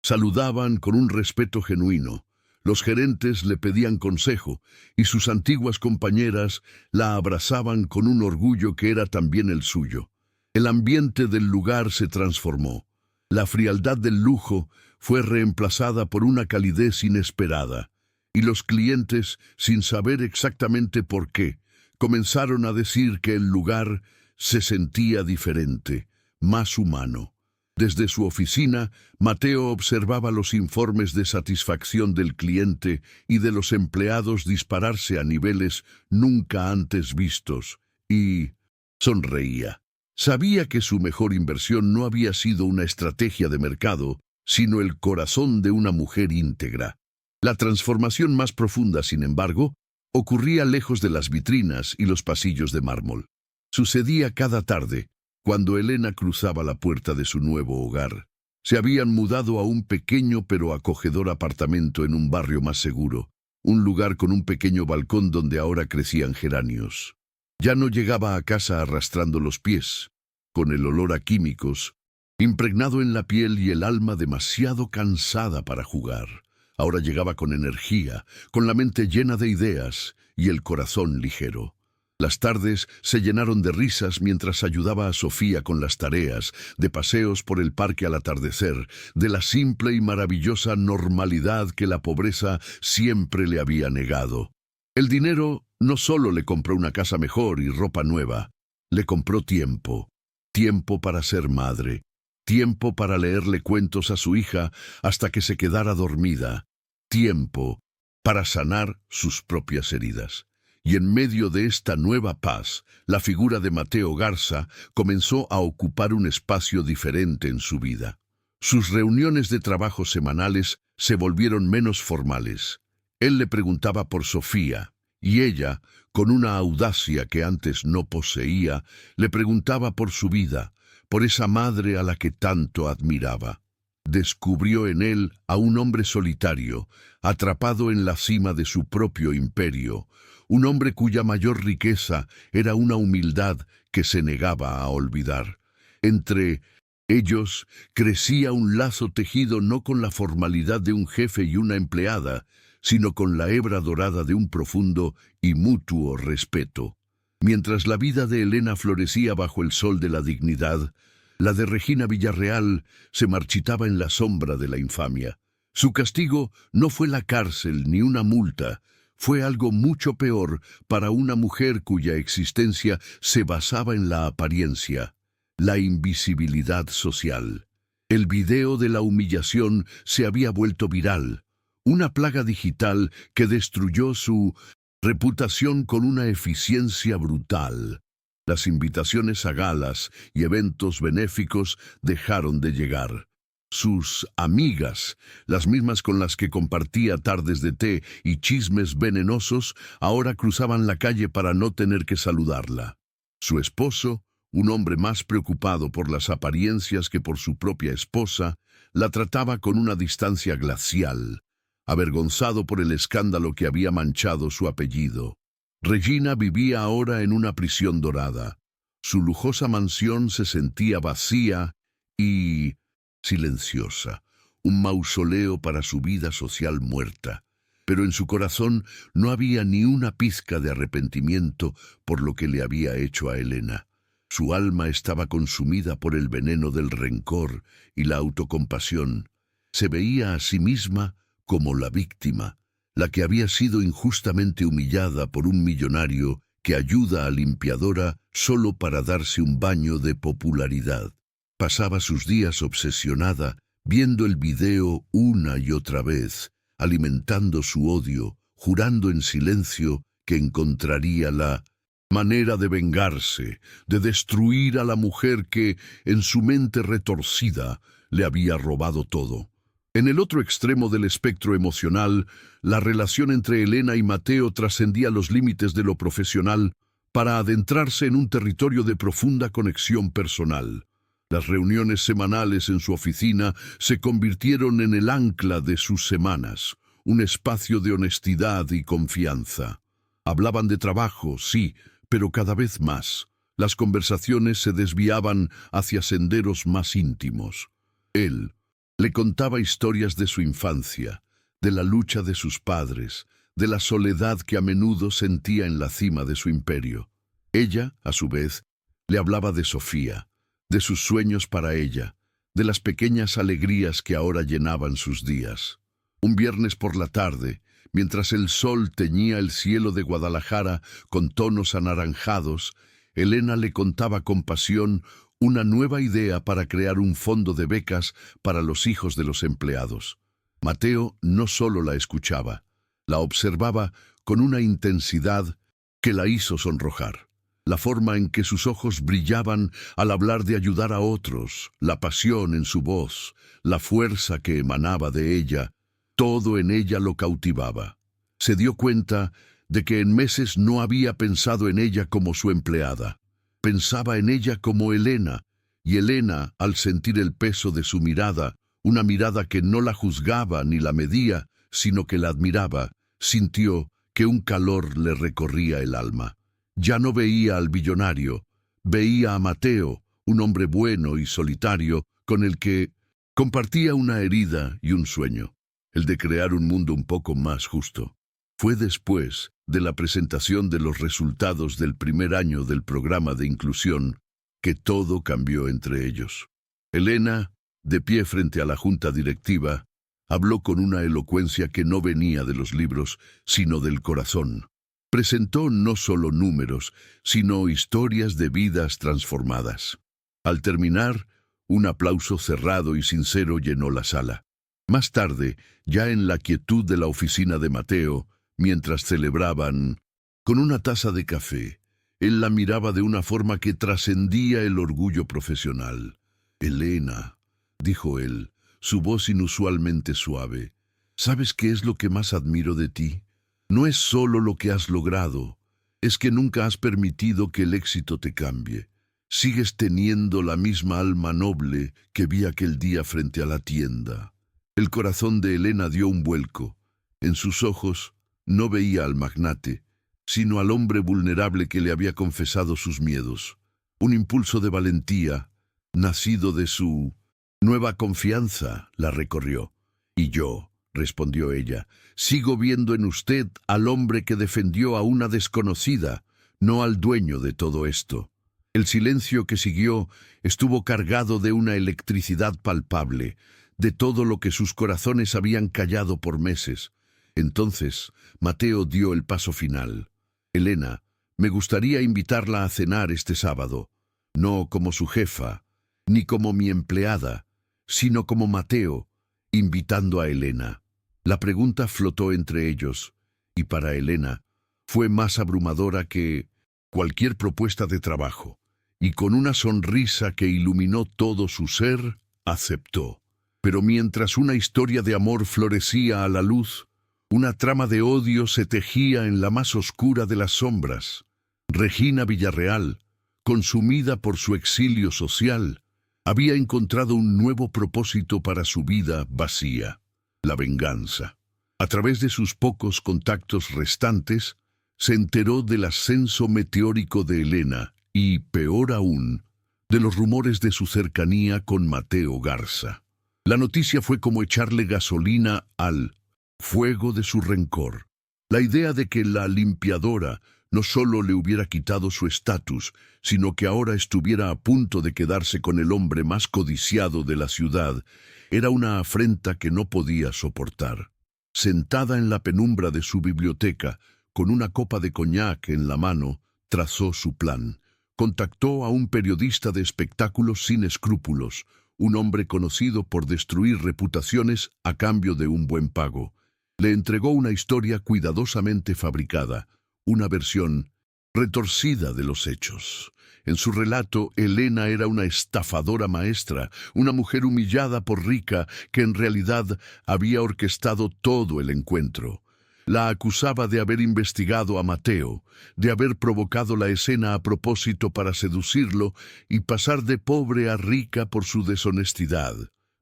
saludaban con un respeto genuino. Los gerentes le pedían consejo y sus antiguas compañeras la abrazaban con un orgullo que era también el suyo. El ambiente del lugar se transformó. La frialdad del lujo fue reemplazada por una calidez inesperada, y los clientes, sin saber exactamente por qué, comenzaron a decir que el lugar se sentía diferente, más humano. Desde su oficina, Mateo observaba los informes de satisfacción del cliente y de los empleados dispararse a niveles nunca antes vistos, y sonreía. Sabía que su mejor inversión no había sido una estrategia de mercado, sino el corazón de una mujer íntegra. La transformación más profunda, sin embargo, ocurría lejos de las vitrinas y los pasillos de mármol. Sucedía cada tarde, cuando Elena cruzaba la puerta de su nuevo hogar. Se habían mudado a un pequeño pero acogedor apartamento en un barrio más seguro, un lugar con un pequeño balcón donde ahora crecían geranios. Ya no llegaba a casa arrastrando los pies, con el olor a químicos, impregnado en la piel y el alma demasiado cansada para jugar. Ahora llegaba con energía, con la mente llena de ideas y el corazón ligero. Las tardes se llenaron de risas mientras ayudaba a Sofía con las tareas, de paseos por el parque al atardecer, de la simple y maravillosa normalidad que la pobreza siempre le había negado. El dinero no solo le compró una casa mejor y ropa nueva, le compró tiempo, tiempo para ser madre, tiempo para leerle cuentos a su hija hasta que se quedara dormida, tiempo para sanar sus propias heridas. Y en medio de esta nueva paz, la figura de Mateo Garza comenzó a ocupar un espacio diferente en su vida. Sus reuniones de trabajo semanales se volvieron menos formales. Él le preguntaba por Sofía, y ella, con una audacia que antes no poseía, le preguntaba por su vida, por esa madre a la que tanto admiraba. Descubrió en él a un hombre solitario, atrapado en la cima de su propio imperio, un hombre cuya mayor riqueza era una humildad que se negaba a olvidar. Entre ellos crecía un lazo tejido no con la formalidad de un jefe y una empleada, sino con la hebra dorada de un profundo y mutuo respeto. Mientras la vida de Elena florecía bajo el sol de la dignidad, la de Regina Villarreal se marchitaba en la sombra de la infamia. Su castigo no fue la cárcel ni una multa, fue algo mucho peor para una mujer cuya existencia se basaba en la apariencia, la invisibilidad social. El video de la humillación se había vuelto viral, una plaga digital que destruyó su reputación con una eficiencia brutal. Las invitaciones a galas y eventos benéficos dejaron de llegar. Sus amigas, las mismas con las que compartía tardes de té y chismes venenosos, ahora cruzaban la calle para no tener que saludarla. Su esposo, un hombre más preocupado por las apariencias que por su propia esposa, la trataba con una distancia glacial, avergonzado por el escándalo que había manchado su apellido. Regina vivía ahora en una prisión dorada. Su lujosa mansión se sentía vacía y silenciosa, un mausoleo para su vida social muerta. Pero en su corazón no había ni una pizca de arrepentimiento por lo que le había hecho a Elena. Su alma estaba consumida por el veneno del rencor y la autocompasión. Se veía a sí misma como la víctima, la que había sido injustamente humillada por un millonario que ayuda a limpiadora solo para darse un baño de popularidad. Pasaba sus días obsesionada, viendo el video una y otra vez, alimentando su odio, jurando en silencio que encontraría la manera de vengarse, de destruir a la mujer que, en su mente retorcida, le había robado todo. En el otro extremo del espectro emocional, la relación entre Elena y Mateo trascendía los límites de lo profesional para adentrarse en un territorio de profunda conexión personal. Las reuniones semanales en su oficina se convirtieron en el ancla de sus semanas, un espacio de honestidad y confianza. Hablaban de trabajo, sí, pero cada vez más. Las conversaciones se desviaban hacia senderos más íntimos. Él le contaba historias de su infancia, de la lucha de sus padres, de la soledad que a menudo sentía en la cima de su imperio. Ella, a su vez, le hablaba de Sofía, de sus sueños para ella, de las pequeñas alegrías que ahora llenaban sus días. Un viernes por la tarde, mientras el sol teñía el cielo de Guadalajara con tonos anaranjados, Elena le contaba con pasión una nueva idea para crear un fondo de becas para los hijos de los empleados. Mateo no solo la escuchaba, la observaba con una intensidad que la hizo sonrojar. La forma en que sus ojos brillaban al hablar de ayudar a otros, la pasión en su voz, la fuerza que emanaba de ella, todo en ella lo cautivaba. Se dio cuenta de que en meses no había pensado en ella como su empleada. Pensaba en ella como Elena, y Elena, al sentir el peso de su mirada, una mirada que no la juzgaba ni la medía, sino que la admiraba, sintió que un calor le recorría el alma. Ya no veía al billonario, veía a Mateo, un hombre bueno y solitario, con el que compartía una herida y un sueño, el de crear un mundo un poco más justo. Fue después de la presentación de los resultados del primer año del programa de inclusión que todo cambió entre ellos. Elena, de pie frente a la junta directiva, habló con una elocuencia que no venía de los libros, sino del corazón. Presentó no solo números, sino historias de vidas transformadas. Al terminar, Un aplauso cerrado y sincero llenó la sala. Más tarde, ya en la quietud de la oficina de Mateo, mientras celebraban con una taza de café, él la miraba de una forma que trascendía el orgullo profesional. «Elena», dijo él, su voz inusualmente suave, «¿sabes qué es lo que más admiro de ti? No es solo lo que has logrado, es que nunca has permitido que el éxito te cambie. Sigues teniendo la misma alma noble que vi aquel día frente a la tienda». El corazón de Elena dio un vuelco. En sus ojos no veía al magnate, sino al hombre vulnerable que le había confesado sus miedos. Un impulso de valentía, nacido de su nueva confianza, la recorrió. «Y yo», respondió ella, «sigo viendo en usted al hombre que defendió a una desconocida, no al dueño de todo esto». El silencio que siguió estuvo cargado de una electricidad palpable, de todo lo que sus corazones habían callado por meses. Entonces, Mateo dio el paso final. «Elena, me gustaría invitarla a cenar este sábado, no como su jefa, ni como mi empleada, sino como Mateo, invitando a Elena». La pregunta flotó entre ellos, y para Elena fue más abrumadora que cualquier propuesta de trabajo, y con una sonrisa que iluminó todo su ser, aceptó. Pero mientras una historia de amor florecía a la luz, una trama de odio se tejía en la más oscura de las sombras. Regina Villarreal, consumida por su exilio social, había encontrado un nuevo propósito para su vida vacía: la venganza. A través de sus pocos contactos restantes, se enteró del ascenso meteórico de Elena y, peor aún, de los rumores de su cercanía con Mateo Garza. La noticia fue como echarle gasolina al fuego de su rencor. La idea de que la limpiadora no solo le hubiera quitado su estatus, sino que ahora estuviera a punto de quedarse con el hombre más codiciado de la ciudad, era una afrenta que no podía soportar. Sentada en la penumbra de su biblioteca, con una copa de coñac en la mano, trazó su plan. Contactó a un periodista de espectáculos sin escrúpulos, un hombre conocido por destruir reputaciones a cambio de un buen pago. Le entregó una historia cuidadosamente fabricada, una versión retorcida de los hechos. En su relato, Elena era una estafadora maestra, una mujer humillada por rica que en realidad había orquestado todo el encuentro. La acusaba de haber investigado a Mateo, de haber provocado la escena a propósito para seducirlo y pasar de pobre a rica por su deshonestidad.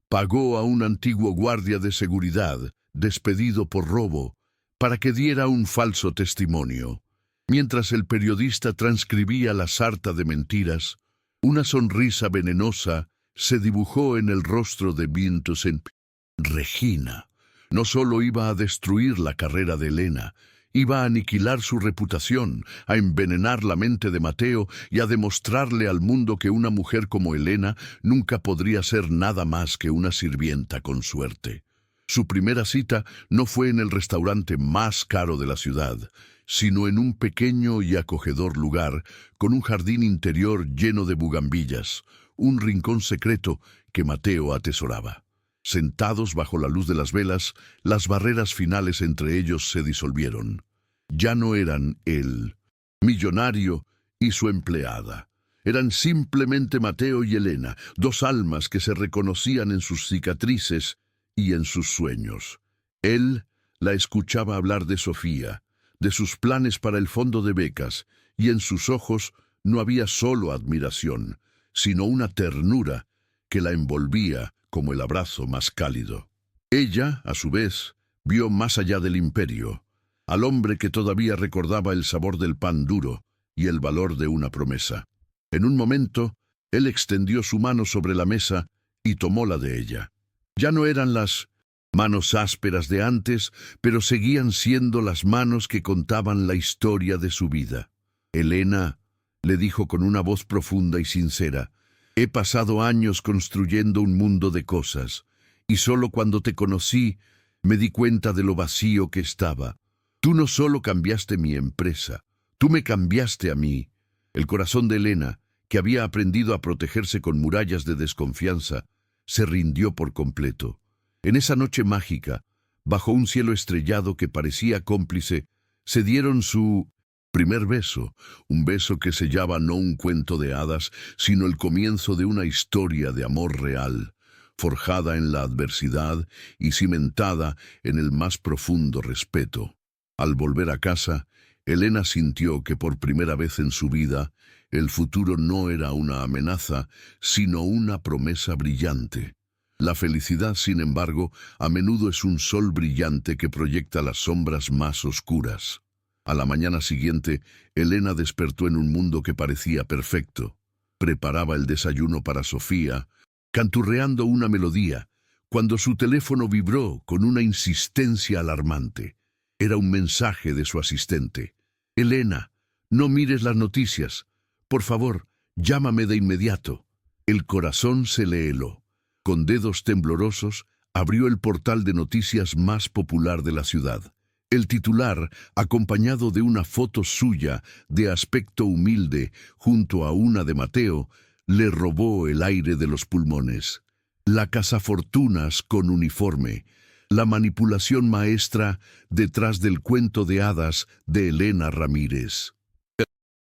Pagó a un antiguo guardia de seguridad, despedido por robo, para que diera un falso testimonio. Mientras el periodista transcribía la sarta de mentiras, una sonrisa venenosa se dibujó en el rostro de Vincent. Regina no solo iba a destruir la carrera de Elena, iba a aniquilar su reputación, a envenenar la mente de Mateo y a demostrarle al mundo que una mujer como Elena nunca podría ser nada más que una sirvienta con suerte. Su primera cita no fue en el restaurante más caro de la ciudad, sino en un pequeño y acogedor lugar con un jardín interior lleno de bugambillas, un rincón secreto que Mateo atesoraba. Sentados bajo la luz de las velas, las barreras finales entre ellos se disolvieron. Ya no eran él, millonario, y su empleada. Eran simplemente Mateo y Elena, dos almas que se reconocían en sus cicatrices y en sus sueños. Él la escuchaba hablar de Sofía, de sus planes para el fondo de becas, y en sus ojos no había solo admiración, sino una ternura que la envolvía como el abrazo más cálido. Ella, a su vez, vio más allá del imperio, al hombre que todavía recordaba el sabor del pan duro y el valor de una promesa. En un momento, él extendió su mano sobre la mesa y tomó la de ella. Ya no eran las manos ásperas de antes, pero seguían siendo las manos que contaban la historia de su vida. «Elena», le dijo con una voz profunda y sincera, «he pasado años construyendo un mundo de cosas, y solo cuando te conocí me di cuenta de lo vacío que estaba. Tú no solo cambiaste mi empresa, tú me cambiaste a mí». El corazón de Elena, que había aprendido a protegerse con murallas de desconfianza, se rindió por completo. En esa noche mágica, bajo un cielo estrellado que parecía cómplice, se dieron su primer beso, un beso que sellaba no un cuento de hadas, sino el comienzo de una historia de amor real, forjada en la adversidad y cimentada en el más profundo respeto. Al volver a casa, Elena sintió que por primera vez en su vida, el futuro no era una amenaza, sino una promesa brillante. La felicidad, sin embargo, a menudo es un sol brillante que proyecta las sombras más oscuras. A la mañana siguiente, Elena despertó en un mundo que parecía perfecto. Preparaba el desayuno para Sofía, canturreando una melodía, cuando su teléfono vibró con una insistencia alarmante. Era un mensaje de su asistente. «Elena, no mires las noticias. Por favor, llámame de inmediato». El corazón se le heló. Con dedos temblorosos, abrió el portal de noticias más popular de la ciudad. El titular, acompañado de una foto suya de aspecto humilde junto a una de Mateo, le robó el aire de los pulmones. La cazafortunas con uniforme, la manipulación maestra detrás del cuento de hadas de Elena Ramírez. El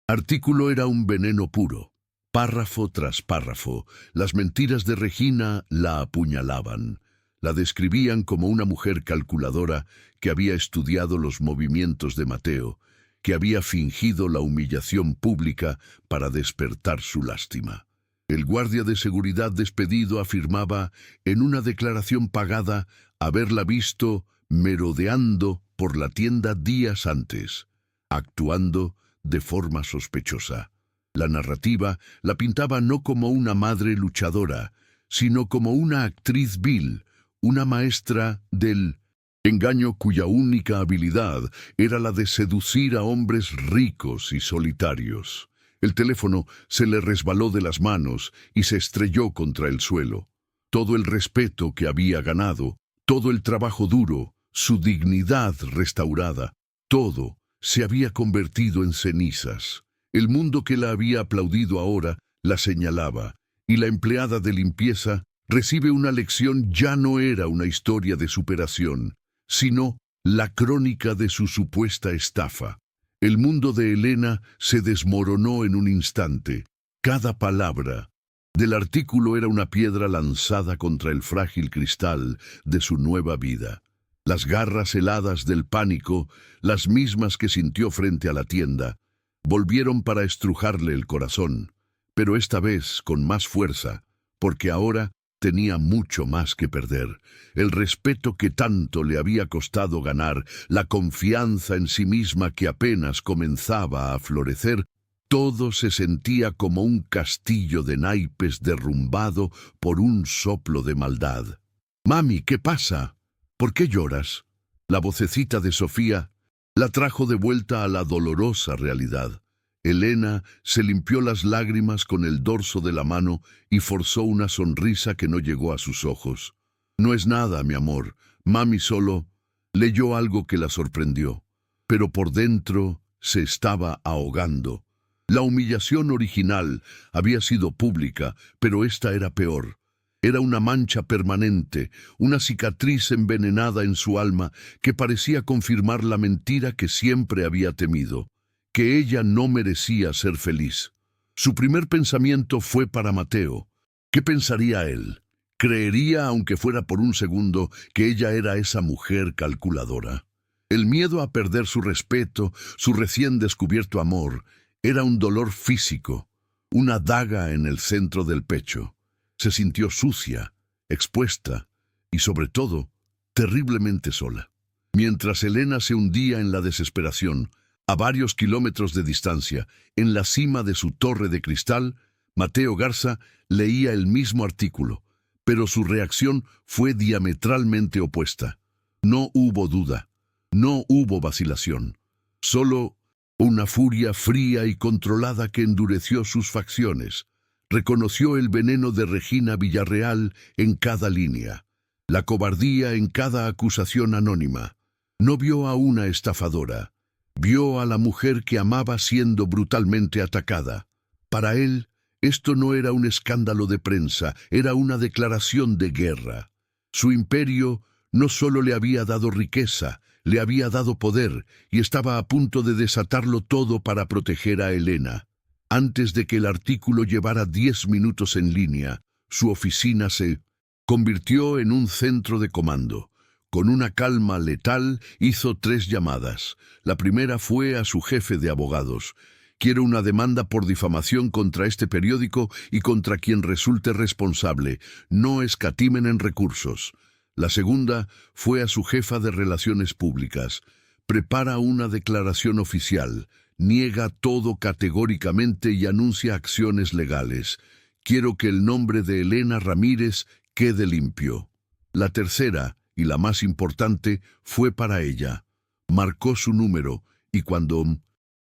artículo era un veneno puro. Párrafo tras párrafo, las mentiras de Regina la apuñalaban. La describían como una mujer calculadora que había estudiado los movimientos de Mateo, que había fingido la humillación pública para despertar su lástima. El guardia de seguridad despedido afirmaba, en una declaración pagada, haberla visto merodeando por la tienda días antes, actuando de forma sospechosa. La narrativa la pintaba no como una madre luchadora, sino como una actriz vil, una maestra del engaño cuya única habilidad era la de seducir a hombres ricos y solitarios. El teléfono se le resbaló de las manos y se estrelló contra el suelo. Todo el respeto que había ganado, todo el trabajo duro, su dignidad restaurada, todo se había convertido en cenizas. El mundo que la había aplaudido ahora la señalaba, y la empleada de limpieza recibe una lección. Ya no era una historia de superación, sino la crónica de su supuesta estafa. El mundo de Elena se desmoronó en un instante. Cada palabra del artículo era una piedra lanzada contra el frágil cristal de su nueva vida. Las garras heladas del pánico, las mismas que sintió frente a la tienda, volvieron para estrujarle el corazón, pero esta vez con más fuerza, porque ahora tenía mucho más que perder. El respeto que tanto le había costado ganar, la confianza en sí misma que apenas comenzaba a florecer, todo se sentía como un castillo de naipes derrumbado por un soplo de maldad. «Mami, ¿qué pasa? ¿Por qué lloras?». La vocecita de Sofía la trajo de vuelta a la dolorosa realidad. Elena se limpió las lágrimas con el dorso de la mano y forzó una sonrisa que no llegó a sus ojos. «No es nada, mi amor. Mami solo…». Leyó algo que la sorprendió, pero por dentro se estaba ahogando. La humillación original había sido pública, pero esta era peor. Era una mancha permanente, una cicatriz envenenada en su alma que parecía confirmar la mentira que siempre había temido, que ella no merecía ser feliz. Su primer pensamiento fue para Mateo. ¿Qué pensaría él? ¿Creería, aunque fuera por un segundo, que ella era esa mujer calculadora? El miedo a perder su respeto, su recién descubierto amor, era un dolor físico, una daga en el centro del pecho. Se sintió sucia, expuesta y, sobre todo, terriblemente sola. Mientras Elena se hundía en la desesperación, a varios kilómetros de distancia, en la cima de su torre de cristal, Mateo Garza leía el mismo artículo, pero su reacción fue diametralmente opuesta. No hubo duda, no hubo vacilación, solo una furia fría y controlada que endureció sus facciones. Reconoció el veneno de Regina Villarreal en cada línea, la cobardía en cada acusación anónima. No vio a una estafadora, vio a la mujer que amaba siendo brutalmente atacada. Para él, Esto no era un escándalo de prensa, era una declaración de guerra. Su imperio no solo le había dado riqueza, le había dado poder, y estaba a punto de desatarlo todo para proteger a Helena. Antes de que el artículo llevara 10 minutos en línea, su oficina se convirtió en un centro de comando. Con una calma letal hizo 3 llamadas. La primera fue a su jefe de abogados. Quiero una demanda por difamación contra este periódico y contra quien resulte responsable. No escatimen en recursos. La segunda fue a su jefa de relaciones públicas. Prepara una declaración oficial. Niega todo categóricamente y anuncia acciones legales. Quiero que el nombre de Helena Ramírez quede limpio. La tercera, y la más importante, fue para ella. Marcó su número, y cuando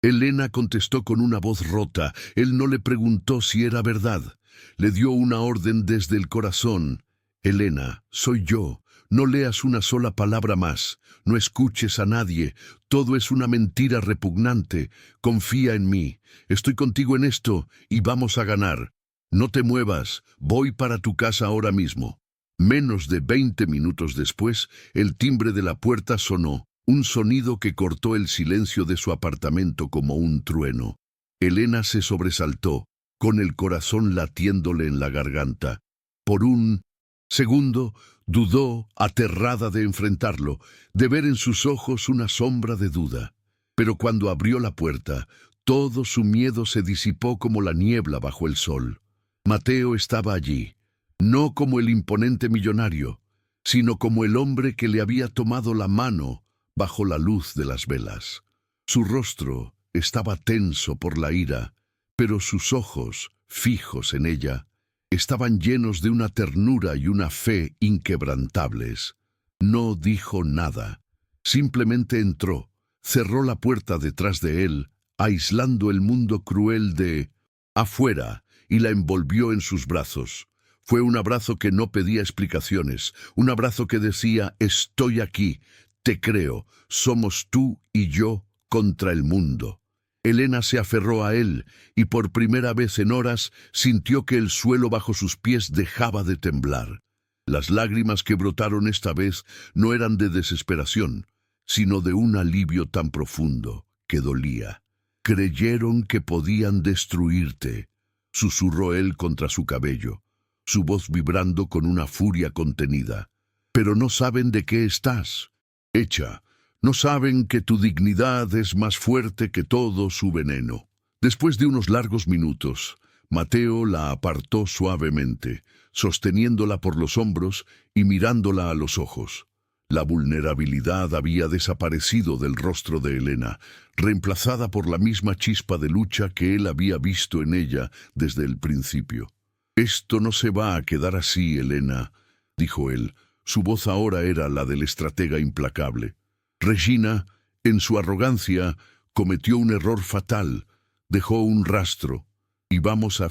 Helena contestó con una voz rota, él no le preguntó si era verdad. Le dio una orden desde el corazón. Helena, soy yo. No leas una sola palabra más. No escuches a nadie. Todo es una mentira repugnante. Confía en mí. Estoy contigo en esto, y vamos a ganar. No te muevas. Voy para tu casa ahora mismo. Menos de 20 minutos después, el timbre de la puerta sonó, un sonido que cortó el silencio de su apartamento como un trueno. Helena se sobresaltó, con el corazón latiéndole en la garganta. Por un segundo, dudó, aterrada de enfrentarlo, de ver en sus ojos una sombra de duda. Pero cuando abrió la puerta, todo su miedo se disipó como la niebla bajo el sol. Mateo estaba allí. No como el imponente millonario, sino como el hombre que le había tomado la mano bajo la luz de las velas. Su rostro estaba tenso por la ira, pero sus ojos, fijos en ella, estaban llenos de una ternura y una fe inquebrantables. No dijo nada, simplemente entró, cerró la puerta detrás de él, aislando el mundo cruel de afuera, y la envolvió en sus brazos. Fue un abrazo que no pedía explicaciones, un abrazo que decía, estoy aquí, te creo, somos tú y yo contra el mundo. Helena se aferró a él y por primera vez en horas sintió que el suelo bajo sus pies dejaba de temblar. Las lágrimas que brotaron esta vez no eran de desesperación, sino de un alivio tan profundo que dolía. Creyeron que podían destruirte, susurró él contra su cabello, su voz vibrando con una furia contenida. Pero no saben de qué estás hecha. No saben que tu dignidad es más fuerte que todo su veneno. Después de unos largos minutos, Mateo la apartó suavemente, sosteniéndola por los hombros y mirándola a los ojos. La vulnerabilidad había desaparecido del rostro de Helena, reemplazada por la misma chispa de lucha que él había visto en ella desde el principio. «Esto no se va a quedar así, Helena», dijo él. Su voz ahora era la del estratega implacable. Regina, en su arrogancia, cometió un error fatal, dejó un rastro, y vamos a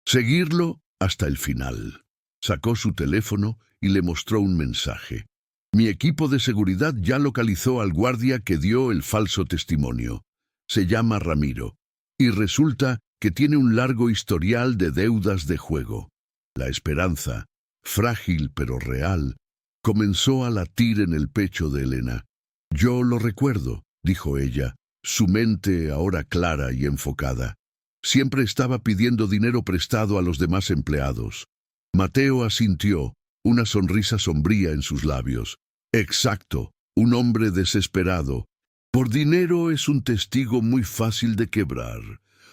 seguirlo hasta el final. Sacó su teléfono y le mostró un mensaje. Mi equipo de seguridad ya localizó al guardia que dio el falso testimonio. Se llama Ramiro, y resulta que tiene un largo historial de deudas de juego. La esperanza, frágil pero real, comenzó a latir en el pecho de Helena. Yo lo recuerdo, dijo ella, su mente ahora clara y enfocada. Siempre estaba pidiendo dinero prestado a los demás empleados. Mateo asintió, una sonrisa sombría en sus labios. Exacto, un hombre desesperado. Por dinero es un testigo muy fácil de quebrar.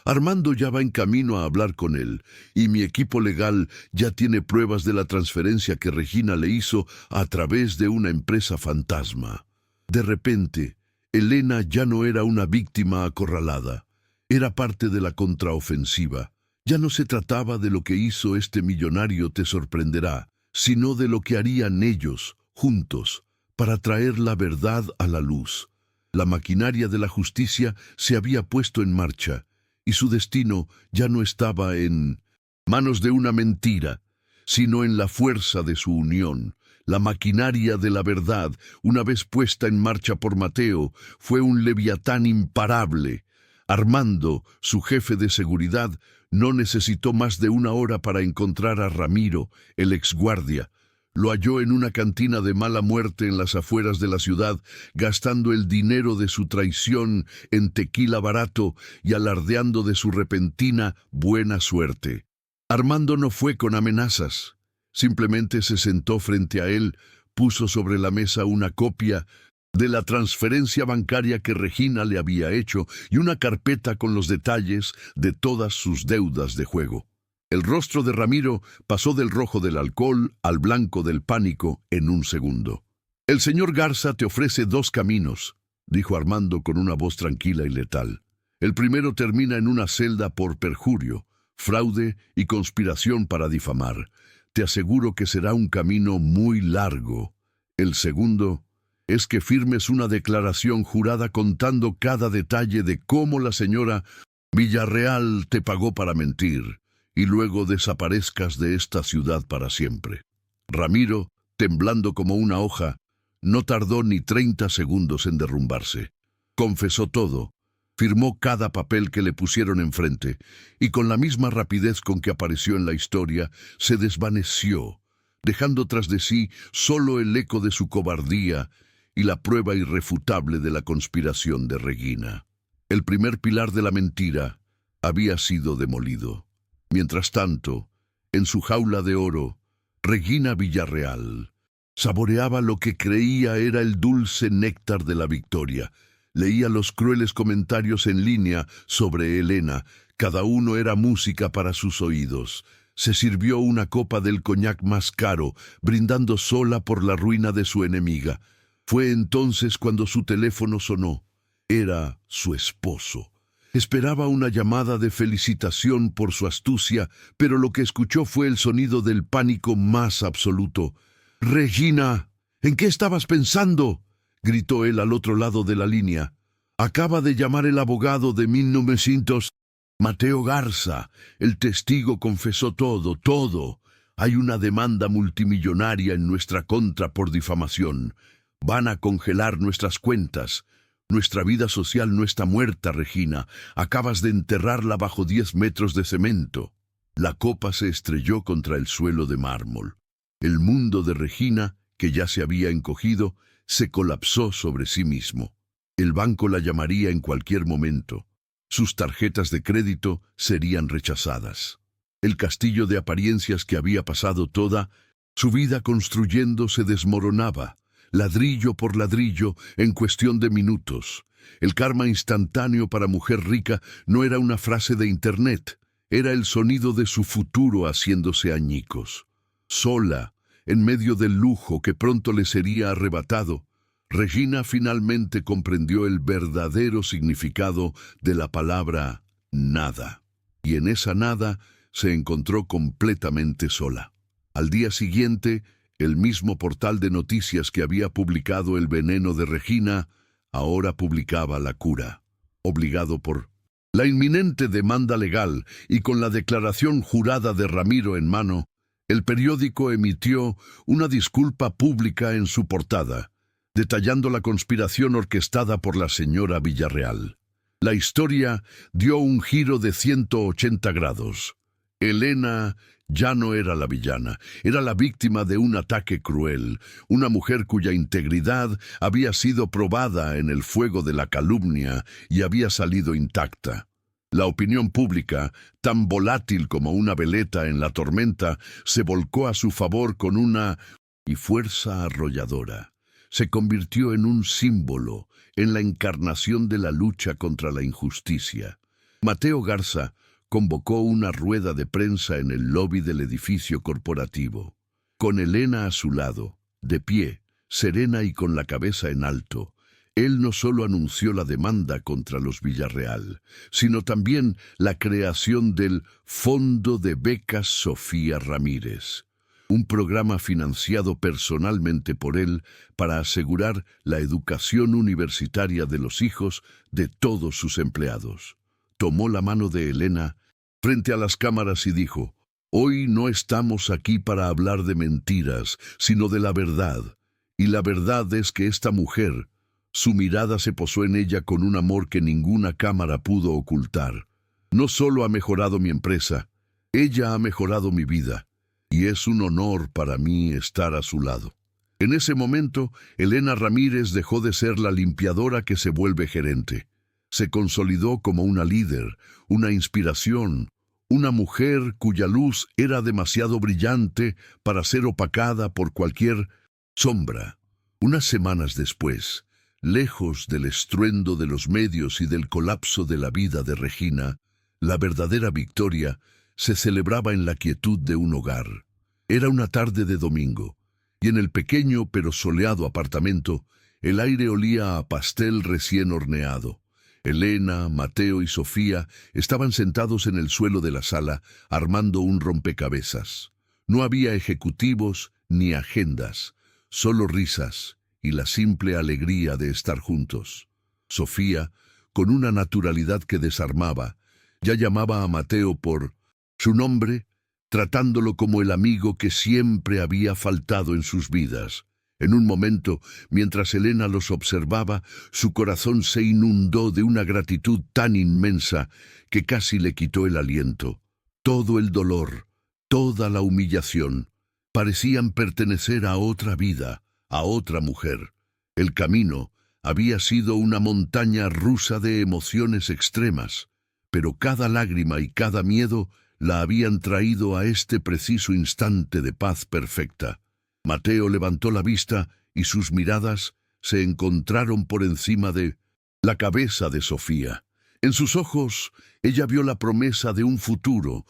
Armando ya va en camino a hablar con él, y mi equipo legal ya tiene pruebas de la transferencia que Regina le hizo a través de una empresa fantasma. De repente, Helena ya no era una víctima acorralada. Era parte de la contraofensiva. Ya no se trataba de lo que hizo este millonario, te sorprenderá, sino de lo que harían ellos, juntos, para traer la verdad a la luz. La maquinaria de la justicia se había puesto en marcha, y su destino ya no estaba en manos de una mentira, sino en la fuerza de su unión. La maquinaria de la verdad, una vez puesta en marcha por Mateo, fue un leviatán imparable. Armando, su jefe de seguridad, no necesitó más de 1 hora para encontrar a Ramiro, el exguardia. Lo halló en una cantina de mala muerte en las afueras de la ciudad, gastando el dinero de su traición en tequila barato y alardeando de su repentina buena suerte. Armando no fue con amenazas. Simplemente se sentó frente a él, puso sobre la mesa una copia de la transferencia bancaria que Regina le había hecho y una carpeta con los detalles de todas sus deudas de juego. El rostro de Ramiro pasó del rojo del alcohol al blanco del pánico en un segundo. «El señor Garza te ofrece 2 caminos», dijo Armando con una voz tranquila y letal. «El primero termina en una celda por perjurio, fraude y conspiración para difamar. Te aseguro que será un camino muy largo. El segundo es que firmes una declaración jurada contando cada detalle de cómo la señora Villarreal te pagó para mentir, y luego desaparezcas de esta ciudad para siempre». Ramiro, temblando como una hoja, no tardó ni 30 segundos en derrumbarse. Confesó todo, firmó cada papel que le pusieron enfrente, y con la misma rapidez con que apareció en la historia, se desvaneció, dejando tras de sí solo el eco de su cobardía y la prueba irrefutable de la conspiración de Regina. El primer pilar de la mentira había sido demolido. Mientras tanto, en su jaula de oro, Regina Villarreal saboreaba lo que creía era el dulce néctar de la victoria. Leía los crueles comentarios en línea sobre Elena. Cada uno era música para sus oídos. Se sirvió una copa del coñac más caro, brindando sola por la ruina de su enemiga. Fue entonces cuando su teléfono sonó. Era su esposo. Esperaba una llamada de felicitación por su astucia, pero lo que escuchó fue el sonido del pánico más absoluto. «Regina, ¿en qué estabas pensando?», gritó él al otro lado de la línea. «Acaba de llamar el abogado de 1900. Mateo Garza. El testigo confesó todo. Hay una demanda multimillonaria en nuestra contra por difamación. Van a congelar nuestras cuentas. Nuestra vida social no está muerta, Regina. Acabas de enterrarla bajo 10 metros de cemento». La copa se estrelló contra el suelo de mármol. El mundo de Regina, que ya se había encogido, se colapsó sobre sí mismo. El banco la llamaría en cualquier momento. Sus tarjetas de crédito serían rechazadas. El castillo de apariencias que había pasado toda su vida construyendo se desmoronaba, ladrillo por ladrillo, en cuestión de minutos. El karma instantáneo para mujer rica no era una frase de internet, era el sonido de su futuro haciéndose añicos. Sola, en medio del lujo que pronto le sería arrebatado, Regina finalmente comprendió el verdadero significado de la palabra nada. Y en esa nada se encontró completamente sola. Al día siguiente, el mismo portal de noticias que había publicado el veneno de Regina, ahora publicaba la cura. Obligado por la inminente demanda legal y con la declaración jurada de Ramiro en mano, el periódico emitió una disculpa pública en su portada, detallando la conspiración orquestada por la señora Villarreal. La historia dio un giro de 180 grados. Elena ya no era la villana, era la víctima de un ataque cruel, una mujer cuya integridad había sido probada en el fuego de la calumnia y había salido intacta. La opinión pública, tan volátil como una veleta en la tormenta, se volcó a su favor con una fuerza arrolladora. Se convirtió en un símbolo, en la encarnación de la lucha contra la injusticia. Mateo Garza convocó una rueda de prensa en el lobby del edificio corporativo. Con Elena a su lado, de pie, serena y con la cabeza en alto, él no solo anunció la demanda contra los Villarreal, sino también la creación del Fondo de Becas Sofía Ramírez, un programa financiado personalmente por él para asegurar la educación universitaria de los hijos de todos sus empleados. Tomó la mano de Elena frente a las cámaras y dijo: «Hoy no estamos aquí para hablar de mentiras, sino de la verdad. Y la verdad es que esta mujer Su mirada se posó en ella con un amor que ninguna cámara pudo ocultar. No solo ha mejorado mi empresa, ella ha mejorado mi vida, y es un honor para mí estar a su lado. En ese momento, Elena Ramírez dejó de ser la limpiadora que se vuelve gerente. Se consolidó como una líder, una inspiración, una mujer cuya luz era demasiado brillante para ser opacada por cualquier sombra. Unas semanas después, lejos del estruendo de los medios y del colapso de la vida de Regina, la verdadera victoria se celebraba en la quietud de un hogar. Era una tarde de domingo, y en el pequeño pero soleado apartamento, el aire olía a pastel recién horneado. Elena, Mateo y Sofía estaban sentados en el suelo de la sala, armando un rompecabezas. No había ejecutivos ni agendas, solo risas y la simple alegría de estar juntos. Sofía, con una naturalidad que desarmaba, ya llamaba a Mateo por su nombre, tratándolo como el amigo que siempre había faltado en sus vidas. En un momento, mientras Elena los observaba, su corazón se inundó de una gratitud tan inmensa que casi le quitó el aliento. Todo el dolor, toda la humillación, parecían pertenecer a otra vida, a otra mujer. El camino había sido una montaña rusa de emociones extremas, pero cada lágrima y cada miedo la habían traído a este preciso instante de paz perfecta. Mateo levantó la vista y sus miradas se encontraron por encima de la cabeza de Sofía. En sus ojos, ella vio la promesa de un futuro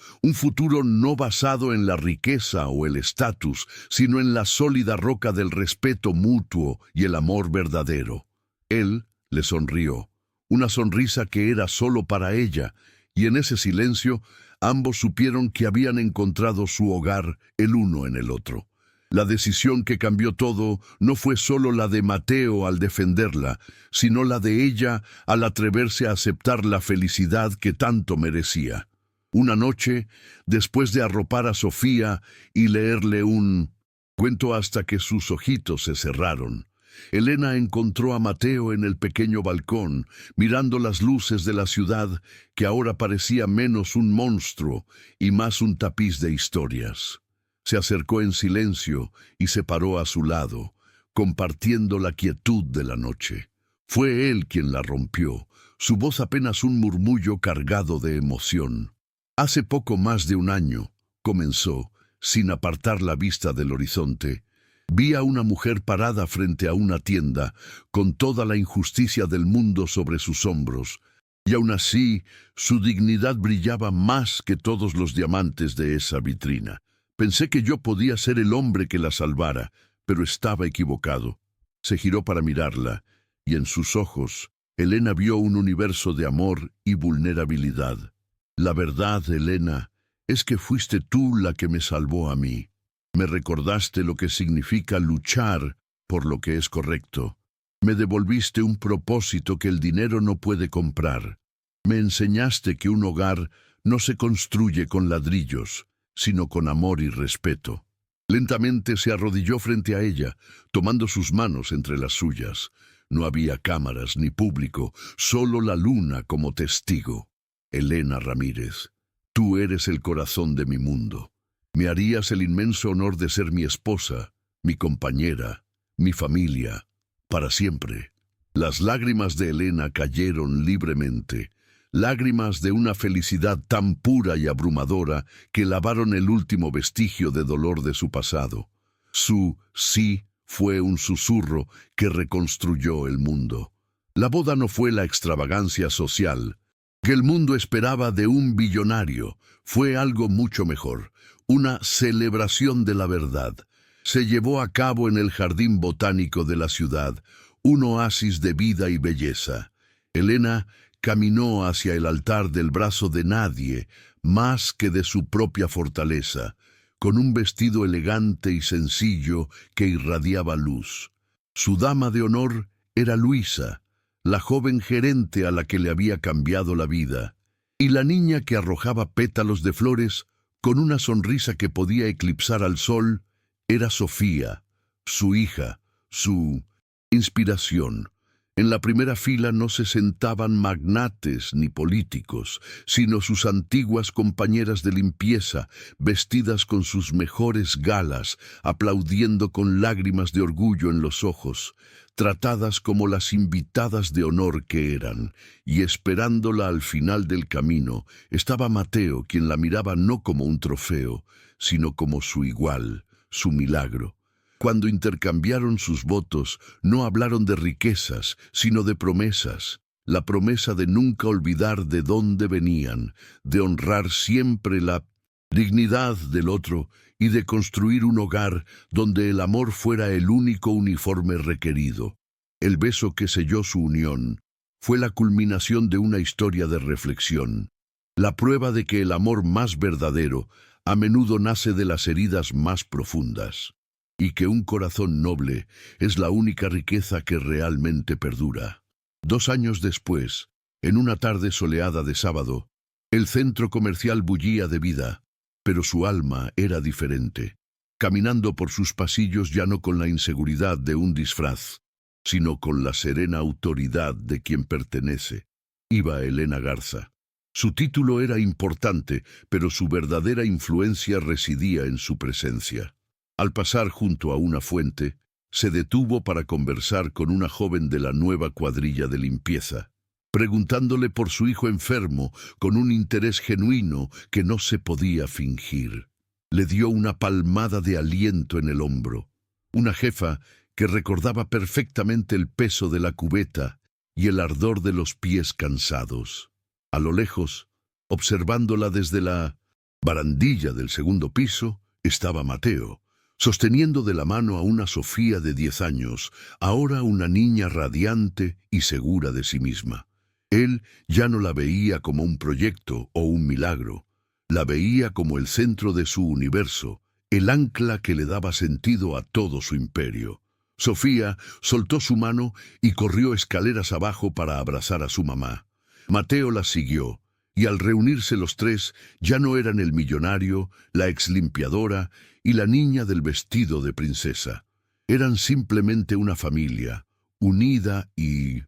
no basado en la riqueza o el estatus, sino en la sólida roca del respeto mutuo y el amor verdadero. Él le sonrió, una sonrisa que era solo para ella, y en ese silencio ambos supieron que habían encontrado su hogar el uno en el otro. La decisión que cambió todo no fue solo la de Mateo al defenderla, sino la de ella al atreverse a aceptar la felicidad que tanto merecía. Una noche, después de arropar a Sofía y leerle un cuento hasta que sus ojitos se cerraron, Elena encontró a Mateo en el pequeño balcón, mirando las luces de la ciudad que ahora parecía menos un monstruo y más un tapiz de historias. Se acercó en silencio y se paró a su lado, compartiendo la quietud de la noche. Fue él quien la rompió, su voz apenas un murmullo cargado de emoción. Hace poco más de un año, comenzó, sin apartar la vista del horizonte, vi a una mujer parada frente a una tienda, con toda la injusticia del mundo sobre sus hombros, y aún así su dignidad brillaba más que todos los diamantes de esa vitrina. Pensé que yo podía ser el hombre que la salvara, pero estaba equivocado. Se giró para mirarla, y en sus ojos, Elena vio un universo de amor y vulnerabilidad. La verdad, Elena, es que fuiste tú la que me salvó a mí. Me recordaste lo que significa luchar por lo que es correcto. Me devolviste un propósito que el dinero no puede comprar. Me enseñaste que un hogar no se construye con ladrillos, sino con amor y respeto. Lentamente se arrodilló frente a ella, tomando sus manos entre las suyas. No había cámaras ni público, solo la luna como testigo. Elena Ramírez, tú eres el corazón de mi mundo. Me harías el inmenso honor de ser mi esposa, mi compañera, mi familia, para siempre. Las lágrimas de Elena cayeron libremente, lágrimas de una felicidad tan pura y abrumadora que lavaron el último vestigio de dolor de su pasado. Su sí fue un susurro que reconstruyó el mundo. La boda no fue la extravagancia social que el mundo esperaba de un billonario, fue algo mucho mejor, una celebración de la verdad. Se llevó a cabo en el jardín botánico de la ciudad, un oasis de vida y belleza. Elena caminó hacia el altar del brazo de nadie, más que de su propia fortaleza, con un vestido elegante y sencillo que irradiaba luz. Su dama de honor era Luisa, la joven gerente a la que le había cambiado la vida, y la niña que arrojaba pétalos de flores con una sonrisa que podía eclipsar al sol, era Sofía, su hija, su inspiración. En la primera fila no se sentaban magnates ni políticos, sino sus antiguas compañeras de limpieza, vestidas con sus mejores galas, aplaudiendo con lágrimas de orgullo en los ojos, tratadas como las invitadas de honor que eran, y esperándola al final del camino, estaba Mateo, quien la miraba no como un trofeo, sino como su igual, su milagro. Cuando intercambiaron sus votos, no hablaron de riquezas, sino de promesas. La promesa de nunca olvidar de dónde venían, de honrar siempre la dignidad del otro y de construir un hogar donde el amor fuera el único uniforme requerido. El beso que selló su unión fue la culminación de una historia de reflexión, la prueba de que el amor más verdadero a menudo nace de las heridas más profundas, y que un corazón noble es la única riqueza que realmente perdura. 2 años después, en una tarde soleada de sábado, el centro comercial bullía de vida, pero su alma era diferente. Caminando por sus pasillos ya no con la inseguridad de un disfraz, sino con la serena autoridad de quien pertenece, iba Elena Garza. Su título era importante, pero su verdadera influencia residía en su presencia. Al pasar junto a una fuente, se detuvo para conversar con una joven de la nueva cuadrilla de limpieza, preguntándole por su hijo enfermo con un interés genuino que no se podía fingir. Le dio una palmada de aliento en el hombro, una jefa que recordaba perfectamente el peso de la cubeta y el ardor de los pies cansados. A lo lejos, observándola desde la barandilla del segundo piso, estaba Mateo, sosteniendo de la mano a una Sofía de 10 años, ahora una niña radiante y segura de sí misma. Él ya no la veía como un proyecto o un milagro, la veía como el centro de su universo, el ancla que le daba sentido a todo su imperio. Sofía soltó su mano y corrió escaleras abajo para abrazar a su mamá. Mateo la siguió, y al reunirse los tres, ya no eran el millonario, la exlimpiadora y la niña del vestido de princesa. Eran simplemente una familia, unida y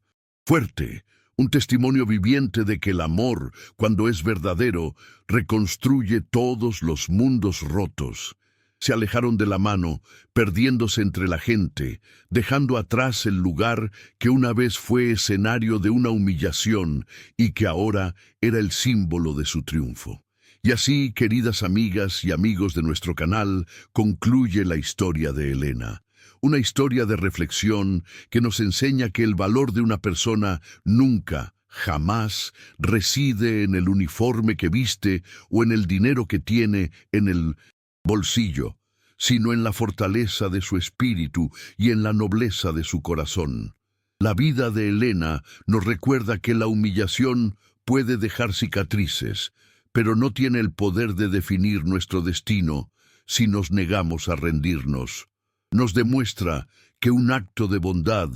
fuerte, un testimonio viviente de que el amor, cuando es verdadero, reconstruye todos los mundos rotos. Se alejaron de la mano, perdiéndose entre la gente, dejando atrás el lugar que una vez fue escenario de una humillación y que ahora era el símbolo de su triunfo. Y así, queridas amigas y amigos de nuestro canal, concluye la historia de Elena. Una historia de reflexión que nos enseña que el valor de una persona nunca, jamás, reside en el uniforme que viste o en el dinero que tiene en el bolsillo, sino en la fortaleza de su espíritu y en la nobleza de su corazón. La vida de Elena nos recuerda que la humillación puede dejar cicatrices, pero no tiene el poder de definir nuestro destino si nos negamos a rendirnos. Nos demuestra que un acto de bondad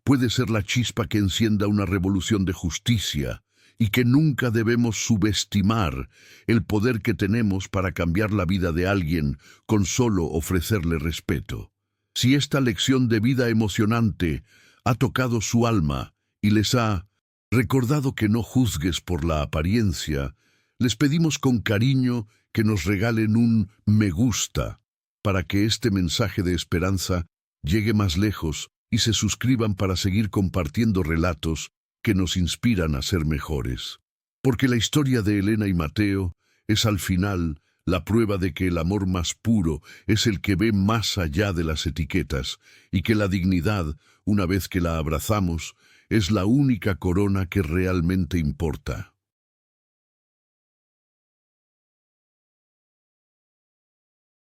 puede ser la chispa que encienda una revolución de justicia, y que nunca debemos subestimar el poder que tenemos para cambiar la vida de alguien con solo ofrecerle respeto. Si esta lección de vida emocionante ha tocado su alma y les ha recordado que no juzgues por la apariencia, les pedimos con cariño que nos regalen un me gusta para que este mensaje de esperanza llegue más lejos y se suscriban para seguir compartiendo relatos que nos inspiran a ser mejores. Porque la historia de Elena y Mateo es al final la prueba de que el amor más puro es el que ve más allá de las etiquetas y que la dignidad, una vez que la abrazamos, es la única corona que realmente importa.